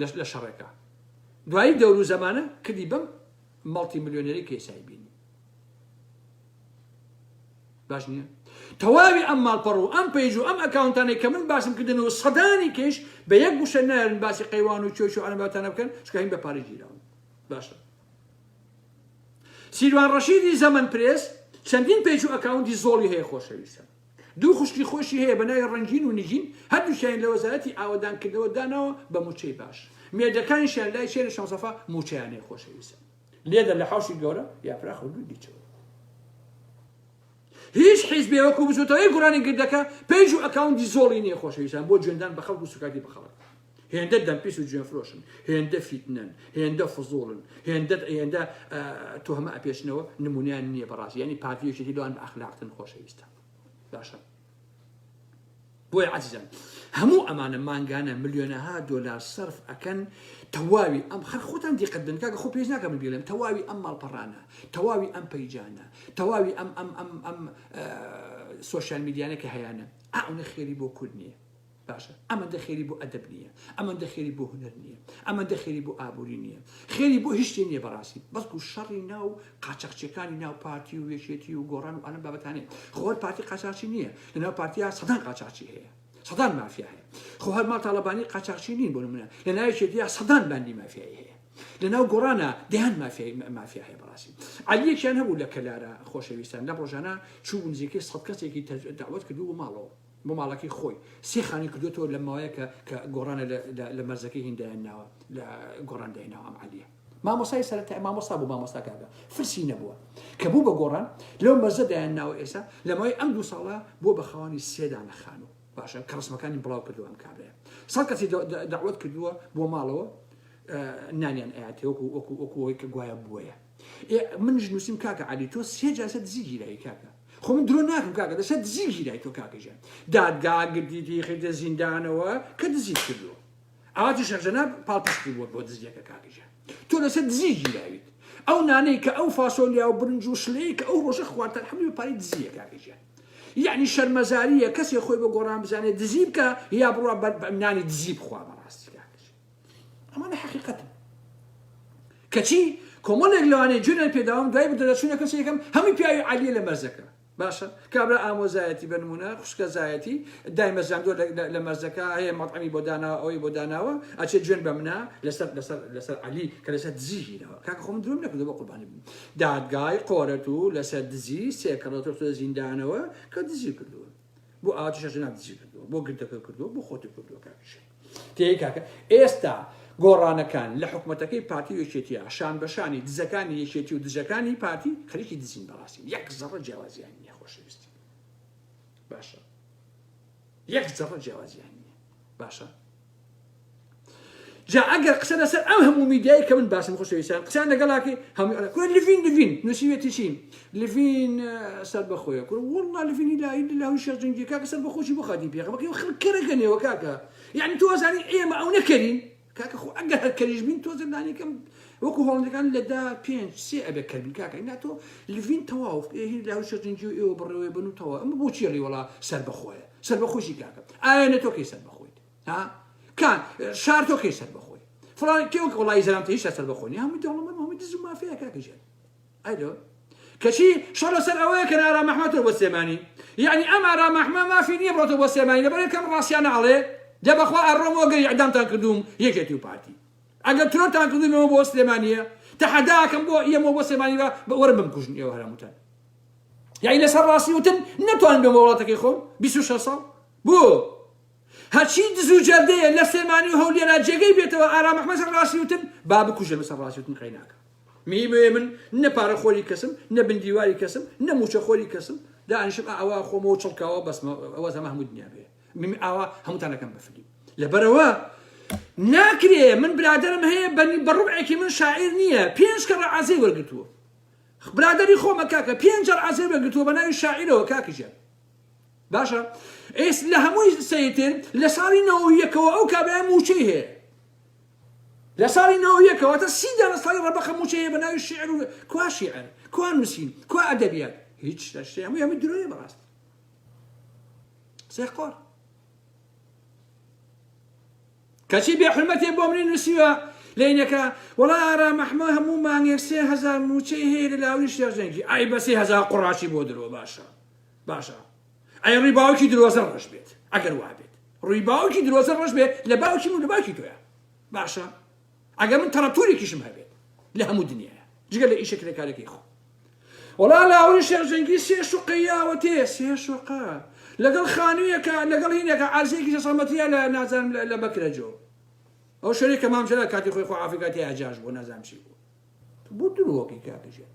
A: لە شەڕێکە دوایی دەور و زەمانە کردی بەم مەڵتی ملیۆنێری کێسایی بینی باش نییە تەواوی ئەم ماڵپەڕ و ئەم پێیج و ئەم ئەکاونتانەی کە من باسم کردنەوە سەدانی کەش بە یەک گوشە نارن باسی قەیوان و چۆش و ئەنەباتانە بکەن چکە هین بە پارەی گیراون باشە سیروان ڕەشیدی زەمن پرێس چەندین پێیج و ئەکاونتی زۆڵی هەیە خۆشەویستە دوو خوشکی خۆشی هەیە بە ناوی ڕەنگین و نگین هەردووشیان لە وەزارەتی ئاوەدانکردنەوە داناوە بە موچەی باش مێردەکانیشیان لای شێرە شەمسەفا موچەیان هەیە خۆشەویستە لێدە لە حەوشی گەورە یاپراخ و دوودیچەوە هیچ حیزبێ وەکو بزوتەوەی گوڕانی گردەکە پێیج و ئەکاونتی زۆڵی نییە خۆشەویستان بۆ جوێندان بە خەڵک و سوکاتی بە خەڵک هێندە دەمپیس و گوێنفرۆشن هێندە فیتنەن هێندە فزوڵن هێندە تۆهمە ئەپێشنەوە نمونیان نییە بەڕاستی یعنی پارتیەکێتی لەوان بە ئەخلاقتن خۆشەویستە باشە بۆیە عەزیزان هەموو ئەمانە مانگانە ملیۆنەها دۆلار سەرف ئەکەن تەواوی ئەم خەر خۆتان دیقەت بن کاکە خۆ پێش ناکەم بێڵێم تەواوی ئەم ماڵپەڕانە تەواوی ئەم پەیجانە تەواوی ئەم سۆشیال میدیانە کە هەیەە ئەوە خێری بۆ کورد نییە باشە ئەمەندە خێری بۆ ئەدەب نییە ئەمەندە خێری بۆ هونەر نییە ئەمەندە خێری بۆ ئابووری نییە خێری بۆ هیچ شتێ نییە بەڕاستی بەڵکو شەڕی ناو قاچاقچیەکانی ناو پارتی و وێشێتی و گۆڕان و ئەنە بابەتانەیە خۆر پارتی قاچاقچی نییە لەناو پارتیا سەدان قاچاقچی هەیە سەدان مافیا هەیە خۆ هەرما تاالبانی قاچاقچی نین بۆ منە لە ناوێکێتیا سەدان باندی مافیایی هەیە لەناو گۆڕانە دەیان مافیا هەیە بەڕاستی عەلیەکیان هەبوو لە کەلارە خۆشەویستان لە ڕۆژانە چوو نزیکەی 100 کەسێکی داوت کردو بۆ ماڵەوە بۆ ماڵەکەی خۆی سێ خانی کردوێتەوە لە ماوەیە کە گۆڕانە لە مەرزەکەی هیندایان ناوە لە گۆڕان دایناوە ئەم عەلیە مامۆسای سەرەتا مامۆستا بوو مامۆستا کاکە فرسی نەبووە کە بوو بە گۆڕان لەو مەرزە دایان ناوە ئێستا لە ماوەی ئەم 2 ساڵە بۆ بە خاوەنی سێدانە خانوو باشە کە ڕسمەکانی بڵاو کردووە ئەم کابرەیە سەد کەسی داوت کردووە بۆ ماڵەوە نانیان ئاەتێ وەکوەوەی کە گوایە بووە منش نووسیم کاکە عەلی تۆ سێ جاسە دزی گیرایی کاکە خۆ من درۆ ناکەم کاکە دەسە دزی گیرای تۆ کاکەژیان دادگا گردیدی خێتە زیندانەوە کە دزیت کردووە ئاواتی شەرجەناب پاڵپشتی بووە بۆ دزیەکە کاکەژیان تۆ لەسەر دزی گیراویت ئەو نانەی کە ئەو فاسۆلیا و برنج و شلەی کە ئەو ڕۆژە خواردن هەمووی پارەی دزیە کاکەژیان یعنی شەرمەزاریە کەسێ خۆی بە گۆڕان بزانێت دزی بکە یا بڕوا نانی دزی بخوا بەڕاستی کاکەژیان ئەمانە حەقیقەتن کەچی کۆمەڵێک لەوانەیە جوێنیان پێداوام دوای بدەچوونە کەس یەکەم هەمووی پیاوی عەلیە لە مەرزەکە باشە کابرا ئامۆزایەتی بە نمونە خوشکە زایەتی دای مەزاندۆ لە مەرزەکە هەیە مەطعەمی بۆ داناوە ئەوەی بۆ داناوە ئەچێت جوێن بە منە لەسەر عەلی کە لەسەر دزی ژینەوە کاکە خۆم درۆم نەکردو بە قوربانی بم دادگای قۆرەت و لەسەر دزی سێکەڵەتۆ زیندانەوە کە دزی کردووە بۆ ئاواتی شەژناب دزی کردووە بۆ گردەکە کردووە بۆ خۆتی کردووە کاکەش تێی کاکە ئێستا گۆڕانەکان لە حکوومەتەکەی پارتی یەکێتیە شان بەشانی دزەکانی یەکێتی و دژەکانی پارتی خەریکی دزین بەڕاستی یەک زەڕە جیاوازیان نییە خۆشەویستی باشە یەک زەڕە جیاوازیان نییە باشە جا ئەگەر قسە لەسەر ئەم هەموو میدیایی کە من باسم خۆشەویستان قسەیان لەگەڵاکی هەموو لڤین نووسیوێتی چین لڤین سەر بەخۆیە کورد وەڵڵا لڤینی لاوی شەرجەنگی کاکە سەر بەخۆشی بۆ خاتی پێخە بەکەی خەڵکەرەکەنێوە کاکە یعنی تۆ وەزانی ئێمە ئەو نەکەرین کاکە خۆ ئەگەر هەر کەریش بین تۆ زەردانێکم وەکو هۆڵندەکان لەدا 5-3 ئەبێ کەربین کاکە ئینا تۆ لڤین تەواو لاوی شەرجەنگی و ئێوە بڕێوەیە بن و تەواو ئەمە بۆچی ڕێوەڵا سەر بەخۆیە سەر بەخۆشی کاکە ئایا تۆ کەی سەر بەخۆیت ها کان شار تۆ کەی سەر بەخۆی فلان کێوە وڵی زەرامتە هیچ سەر بەخۆنی هەمووی دەوڵەمەند هەمووی دز و مافیە کاکەژێن ئەیدۆ کەچی شەڕ لەسەر ئەوەیە کە ئارام ئەحمەدەوە بۆ سلێمانی یعنی ئەم ئارام ئەحمەد مافی نییە بڕۆتەوە بۆ سلێمانی لەبەر یەکەم ڕاستیان ناڵێ دە بەخوا ئەڕۆمەوە گەری ئەعدامتان کردوم یەکێتی و پارتی ئەگەر ترۆتان کردومەوە بۆ سلێمانیە تەحەداکەم بۆ ئێمە بۆ سلێمانی وەرە بمکوژن ئێوە هەرهەمووتان یعنی لەسەر ڕاستی وتن نەتوانن بێ وڵاتەکەی خۆم 26 ساڵ بۆ هەرچی دز و جەردەیە لە سلێمانی و هەولێرا جێگەی بێتەوە ئارام ئەحمەد لەسەر ڕاستی وتن با بکوژە لەسەر ڕاستی وتن قەی ناکە میوێ من نە پارەخۆری کەسم نە بندیواری کەسم نە موچەخۆری کەسم دانیشم ئەوە خۆمەوە چڵکاوە بەسمە ئەوە زەمە هەموو دنیا بێ ئاوا هەمووتانەکەم بەفلی لەبەرەوە ناکرێ من برادرم هەیە بەڕوبعێکی من شاعیر نییە 5 کەڕە عەزەی وەرگرتووە برادری خۆمە کاکە 5 جار عەزەی وەرگرتووە بە ناوی شاعیرەوە کاکەژیان باشە ئێس لە هەمووی سەیتر لە ساڵی 91ەوە ئەو کابرای موچەی هەیە لە ساڵی 91ەوە تا 30 دانە ساڵی ڕەبەخە موچەی هەیە بە ناوی شیعر و کوا شیعر کوا نووسین کوا ئەدەبیات هیچ شتێ هەمووی درۆیە بەڕاست سێقۆر کەچی بێ حرمەتێ بۆ منی نووسیوە لەینەکە وەڵای ئارام ئەحمەد هەموو مانگێک 3000 موچەی هەیە لە لاوی شێرژەنگی ئای بە 3000 قوڕاشی بۆ درۆ باشە ئەی ڕووی باوکی درۆزە ڕەش بێت ئەگەر وا بێت ڕووی باوکی درۆزە ڕەش بێت لە باوکی من لە باوکی تۆیە باشە ئەگەر من تەڕەتوورێکیشم هەبێت لە هەموو دنیاە جگە لە ئیشێک لە کارێکی خۆ وەڵا لاوی شێرژەنگی 3 شوقەیاوە تێ 3 شوقە لەگەڵ خانوویەکە لەگەڵ هینێکە عەرزێکی سەسەڵمەتیە لە نازانم لە بەکرەجۆ ئەو شەریکە مامچەلە کاتی خۆی خۆ عافیکاتی ئاجاش بۆ نازانم چی بوو بۆ درۆکەی کاکەژیان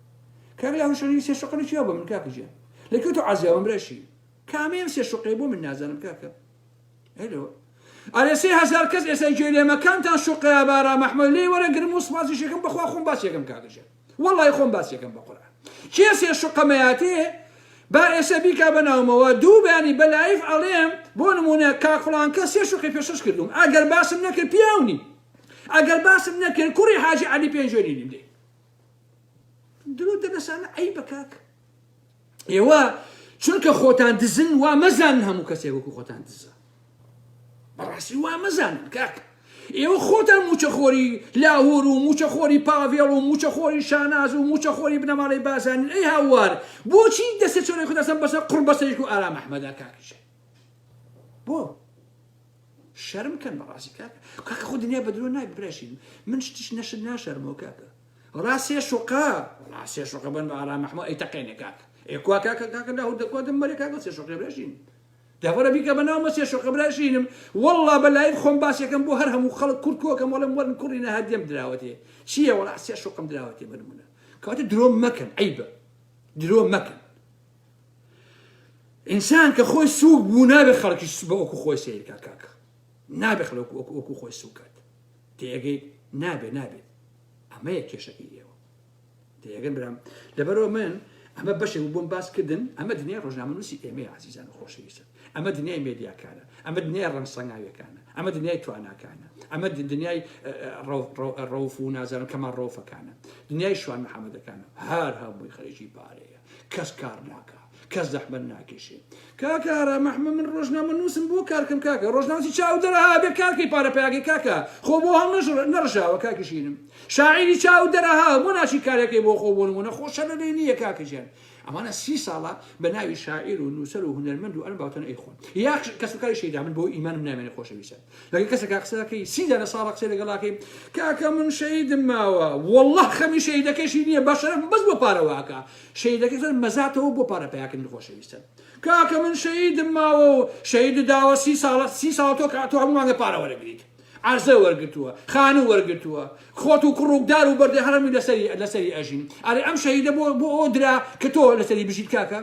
A: کاک لاوی شێرژەنگی 3 شوقەی چیا بە من کاکەژیان لەکوێ تۆ عەزیاوم برەشی کامێم 3 شوقەی بۆ من نازانم کاکە هەلۆ ئەرێ 3000 کەس ئێستا گوێلێمەکانتان شوقەیە بە ئارام ئەحمەد لێی وەرەگرم و سوپاسیشەکەم بەخوا خۆم باسیەکەم کاکەژیان وەڵڵای خۆم باسیەکەم بە قورئان کێ 3 شوقەمەیاتێ با ئێستا بیکا بەناومەوە دوو بەیانی بە لایف ئەڵێم بۆ نمونە کاک فڵان کەس 3 شوقی پێشەش کردوم ئەگەر باسم نەکرد پیاونی ئەگەر باسم نەکرد کوڕی حاجی عەلی پێنجێنیم لێ درۆ دەبەسانە ئەی بە کاک ئێوە چونکە خۆتان دزن وا مەزانن هەموو کەسێک وەکو خۆتان دزە بەڕاستی وا مەزانن کاک ئێوە خۆتان موچەخۆری لاهور و موچەخۆری پاڤێڵ و موچەخۆری شاناز و موچەخۆری بنەماڵی بازانین ئەی هاوار بۆچی دەستێ چۆنی خوددەسم بەسەر قڕ بەسەریک و ئارام ئەحمەدا کاکیشە بۆ شەرم کەن بەڕاستی کاکە خۆ دنیا بە درۆ نای ببرێشین من شتیش نەشت ناشەرمەوە کاکە ڕاستێ شوقە بن بە ئارام محمود ئەی تەقێنێ کاکە ئێکوا کاکە داود دەکوا دەمبەرێ کاکە سێ شوقێ برێشین دابڕە بیکە بەناو مە سێ شوقە برێشینم وەڵڵا بەلایت خۆم باسێکم بۆ هەر هەموو خەڵک کورد کۆکەم وەڵم وەرن کوڕی نەهادیم دراوەتێ چییە وەڵا سێ شوقم دراوەتێ بنمونە کەواتە درۆ مەکەن عیبە درۆ مەکەن ئینسان کە خۆی سووک بوو نابێ خەڵکیش بە وەکو خۆی سیرکە کاکە نابێ خەڵک وەکو خۆی سووکات تێگەی نابێت ئەمەیە کێشەکەی ئێوە تێگەن برام لەبەرەوە من ئەمە بەشێک بۆم باس کردن ئەمە دنیای ڕۆژنامەنووسی ئێمەیە عزیزان و خۆشەویستان ئەمە دنیای مێدیاکانە ئەمە دنیای ڕەنگسەنگاویەکانە ئەمە دنیای تواناکانە ئەمە دنیای ڕەوف و نازانم کەمان ڕۆفەکانە دنیای شوان محەممەدەکانە هەر هەمووی خەریکی پارەیە کەس کار ناکە کەس زەحمەت ناکێشێ کاکە محمد من ڕۆژنامەنووسم بۆ کارکەم کاکە ڕۆژنامەسی چاو دەرەها بێ کارکەی پارەپیاکەی کاکە خۆ بۆ هەڵ نەڕژاوە کاکەشینم شاعیری چاو دەرەها بۆ ناچی کارەکەی بۆ خۆ بۆ نمونە خۆشە لە لێ نییە کاکەژیان ئەمانە 30 ساڵە بە ناوی شاعیر و نووسەر و هونەرمەند و ئەم باوتەنە ئەیخۆن یا کەسەکاری شەیدا من بۆ ئیمانم نامێنێ خۆشەویستان لەگەڵ کەسێکا قسەکەی 30 دانە ساڵە قسەی لەگەڵاکەی کاکە من شەیدم ماوە وەڵڵاه خەمی شەیدەکەیشی نییە بەشەرم بەس بۆ پارەواکە شەیدەکەی زۆر مەزاتەوە بۆ پارەپیاکردن خۆشەویستان کاکە من شەیدم ماوە و شەید داوە 30 ساڵ تۆ هەمووانگە پارە وەرەگریت عرزە وەرگتووە خانە وەرگتووە خۆت و کوڕوکدار و بەردە هەرمی لەسەری ئەژین ئەرێ ئەم شەهیدە بۆ ئەو درا کە تۆ لەسەری بژیت کاکە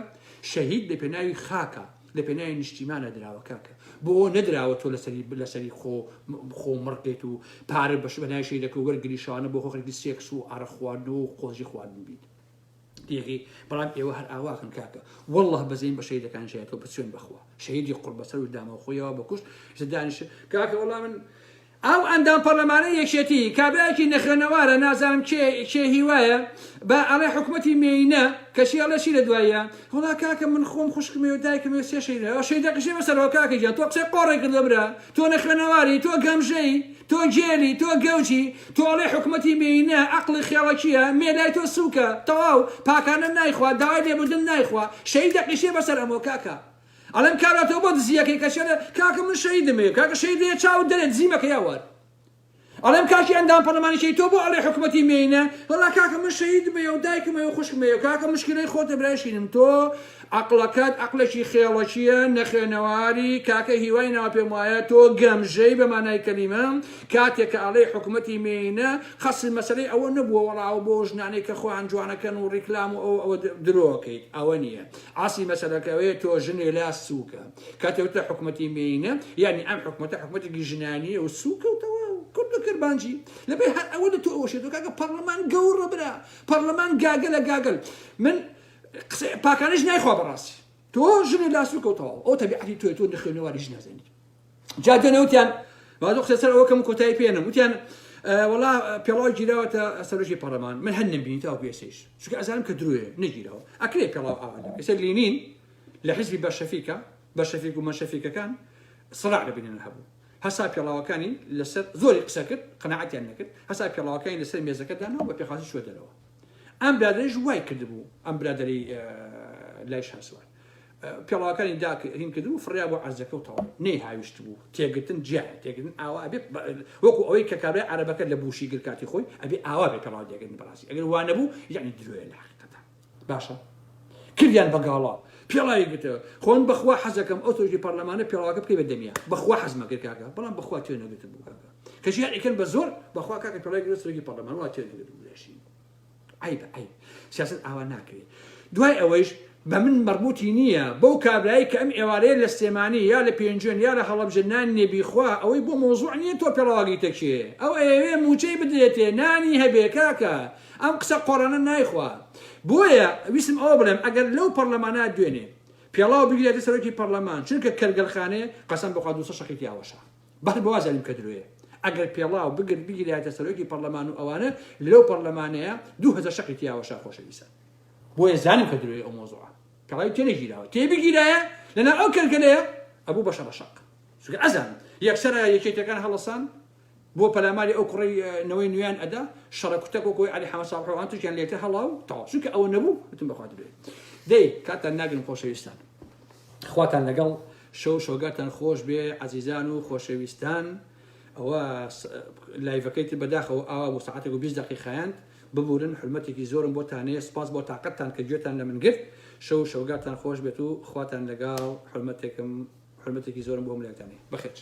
A: شەهید لە پێناوی خاکە لە پێناوی نیشتیمانە دراوە کاکە بۆ نەدراوە تۆ لەسەری خۆ مڕکێت و پارە بەش بەناوی شەیدەکە وەرگری شانە بۆ خۆخێکی سێکس و ئارە خواردن و قۆزی خواردن بیت دیگەی بەڵام ئێوە هەر ئاواکن کاکە وەڵڵاه بەزین بە شەیدەکان شێتەوە بچێن بەخوا شەیدی قوربەسەر و دامە خۆیەوە بە کوشت دانیش کاکە وەڵا من ئەو ئەندام پەرلەمانەی یەکێتی کابراایکی نەخێنەوارە نازانم کێ هیوایە بە ئەڵێ حکوومەتی مێینە کەشی ئەڵەشی لە دوایە وڵا کاکە من خۆم خوشکمێ و دایکمێ سێ شەیدە شەیدەکەشی بەسەرەوە کاکە گیان تۆ قسەی قۆڕێکرد لەبرا تۆ نەخێنەواری تۆ گەمژەی تۆ جێلی تۆ گەوجی تۆ ئەڵێ حکوومەتی مێینە عەقڵی خێڵەکیە مێلای تۆ سووکە تەواو پاکانە نایخوا داوای لێبوردن نایخوا شەیدەقیشێ بەسەر ئەمۆ کاکە ئەڵێم کاراتەوە بۆ دزیەکەی کەشێنە کاکە من شەیدمێ کاکە شەیدێ چاو دەرێت زیمەکە یاوەر ئەڵێم کاکی ئەندام پەرلەمانیشەی تۆ بۆ ئەڵێ حکوومەتی مێینە وەڵا کاکە من شەیدمێ و دایکمێ و خوشکمێ و کاکە مشکلەی خۆتە برایشینم تۆ عەقڵەکەت عەقڵێکی خێڵەکیە نەخێنەواری کاکە هیوای ناوە پێم وایە تۆ گەمژەی بە مانای کەلیمە کاتێک کە ئەڵێ حکوومەتی مێینە خەسی مەسەلەی ئەوە نەبووە وەڵاو بۆ ژنانەی کە خۆیان جوانەکەن و ڕیکلام و ئەوە درۆکەیت ئەوە نییە ئاسی مەسەلەکەوەیە تۆ ژنێ لا سووکە کاتێکتە حکوومەتی مێینە یعنی ئەم حکوومەتە حکوومەتێکی ژنانیە و سووکەوتەوە کورد و کرمانجی لەبێ هەر ئەوە لە تۆ ئەوەشێت کاکە پەرلەمان گەورە برا پەرلەمان گاگەلە گاگەل من پاکانش نایخوا بەڕاستی تۆ ژنێ لا سووکەوتەوە ئەو تەبیعەتی تۆی تۆ نەخوێنەواریش نازانیت جا دوێنێ بعد قسەسەر ئەوە کەم کۆتایی پێێنم وتیان وەڵا پێڵاوی گیراوەتە سەرۆژی پەرلەمان من هەر نەمبینی تا پێسەیش چونکە ئەزانم کە درۆیە نەگیرەوە ئەکرێ پێڵاو ئاوادە ئێستا لینین لە حیزبی بەشەفیک و مەشەفیکەکان سڕاع لەبینێنە هەبوو هەسا پێڵاوەکانی لەسەر زۆری قسە کرد قەناعەتیان نەکرد هەسا پێڵاوەکانی لەسەر مێزەکەدانەوە بە پێخواسی شوە دەرەوە ئەم برادەریش وای کردبوو ئەم برادەری لای شاسوار پێڵاوەکانی داهین کرد و فڕیا بۆ عەرزەکە و تەواو نەی هاویشت بوو تێگرتن جیای تێگرتن ئاوا ئەبێ وەکو ئەوەی کە کابرای عەرەبەکە لە بوشی گر کاتی خۆی ئەبێ ئاوا بێ پێڵاو دێگرتن بەڕاستی ئەگەر وا نەبوو یعنی درۆیە لە حەقیقەتە باشە کردیان بەگاڵا پێڵاوی گرتەوە خۆن بەخوا حەزەکەم ئەو تۆژی پەرلەمانە پێڵاوەکە بکەی بە دەمیا بەخوا حەزمە کرد کاکە بەڵام بەخوا تێ نەگرتن بوو کاکە کەژیان ئیکەن بە زۆر بەخوا کاکە پێڵاوی گرت سەرۆکی پەرلەمان وا تێ نەگرتن بولێشی عیبە عیب سیاسەت ئاوا ناکرێت دوای ئەوەیش بە من مەربوطی نییە بەو کابرایی کە ئەم ئێوارەیە لە سلێمانی یا لە پێنجێن یا لە هەڵەبجەنان نێبیخوا ئەوەی بۆ مۆزوع نییە تۆ پێڵاواگیتە کێ ئەو ئەوێ موچەی بدرێتێ نانی هەبێ کاکە ئەم قسە قۆڕانە نایخوا بۆیە ویسم ئەوە بڵێم ئەگەر لەو پەرلەمانە دوێنێ پێڵاو بگرێتە سەرۆکی پەرلەمان چونکە کەرگەلخانەیە قەسەم بخوا 200 شەقیتی ئاوەشە بەر بەوازانیم کە درۆیە ئەگەر پێڵاو بگرێتە سەرۆکی پەرلەمان و ئەوانە لەو پەرلەمانەیە 2000 شەقیتی ئاوەشە خۆشەویستە بۆیە زانیم کە درۆیە ئەو مۆزوعە پێڵاوی تێنەگیراوە تێبگیرایە لەنا ئەو کەرگەلەیە ئەبوو بەشە بە شەق چونکە ئەزان یەکسەرە یەکێتەکان هەڵەسان بۆ پەلاماری ئەو کوڕی نەوەی نوێیان ئەدا شەڕەکوتەک وەکۆی عەلی حەمەد ساڵحەوان تووشیان لێتە هەڵاو تەواو چونکە ئەوە نەبوو وتم بەخوا درۆیە دەی کاتان ناگرن خۆشەویستان خواتان لەگەڵ شەوگاتان خۆش بێ عزیزان و خۆشەویستان ئەوە لایڤەکەیت بەداخەوە ئاوا بۆ ساعتێک و 20 دقیقەیان ببورن حرمەتێکی زۆرم بۆتانەیە سپاس بۆ تااقەتتان کە گوێتان لە من گرت شەوگاتان خۆش بێت و خواتان لەگەڵ حرمەتێکی زۆرم بۆم لێتانێ بەخێر.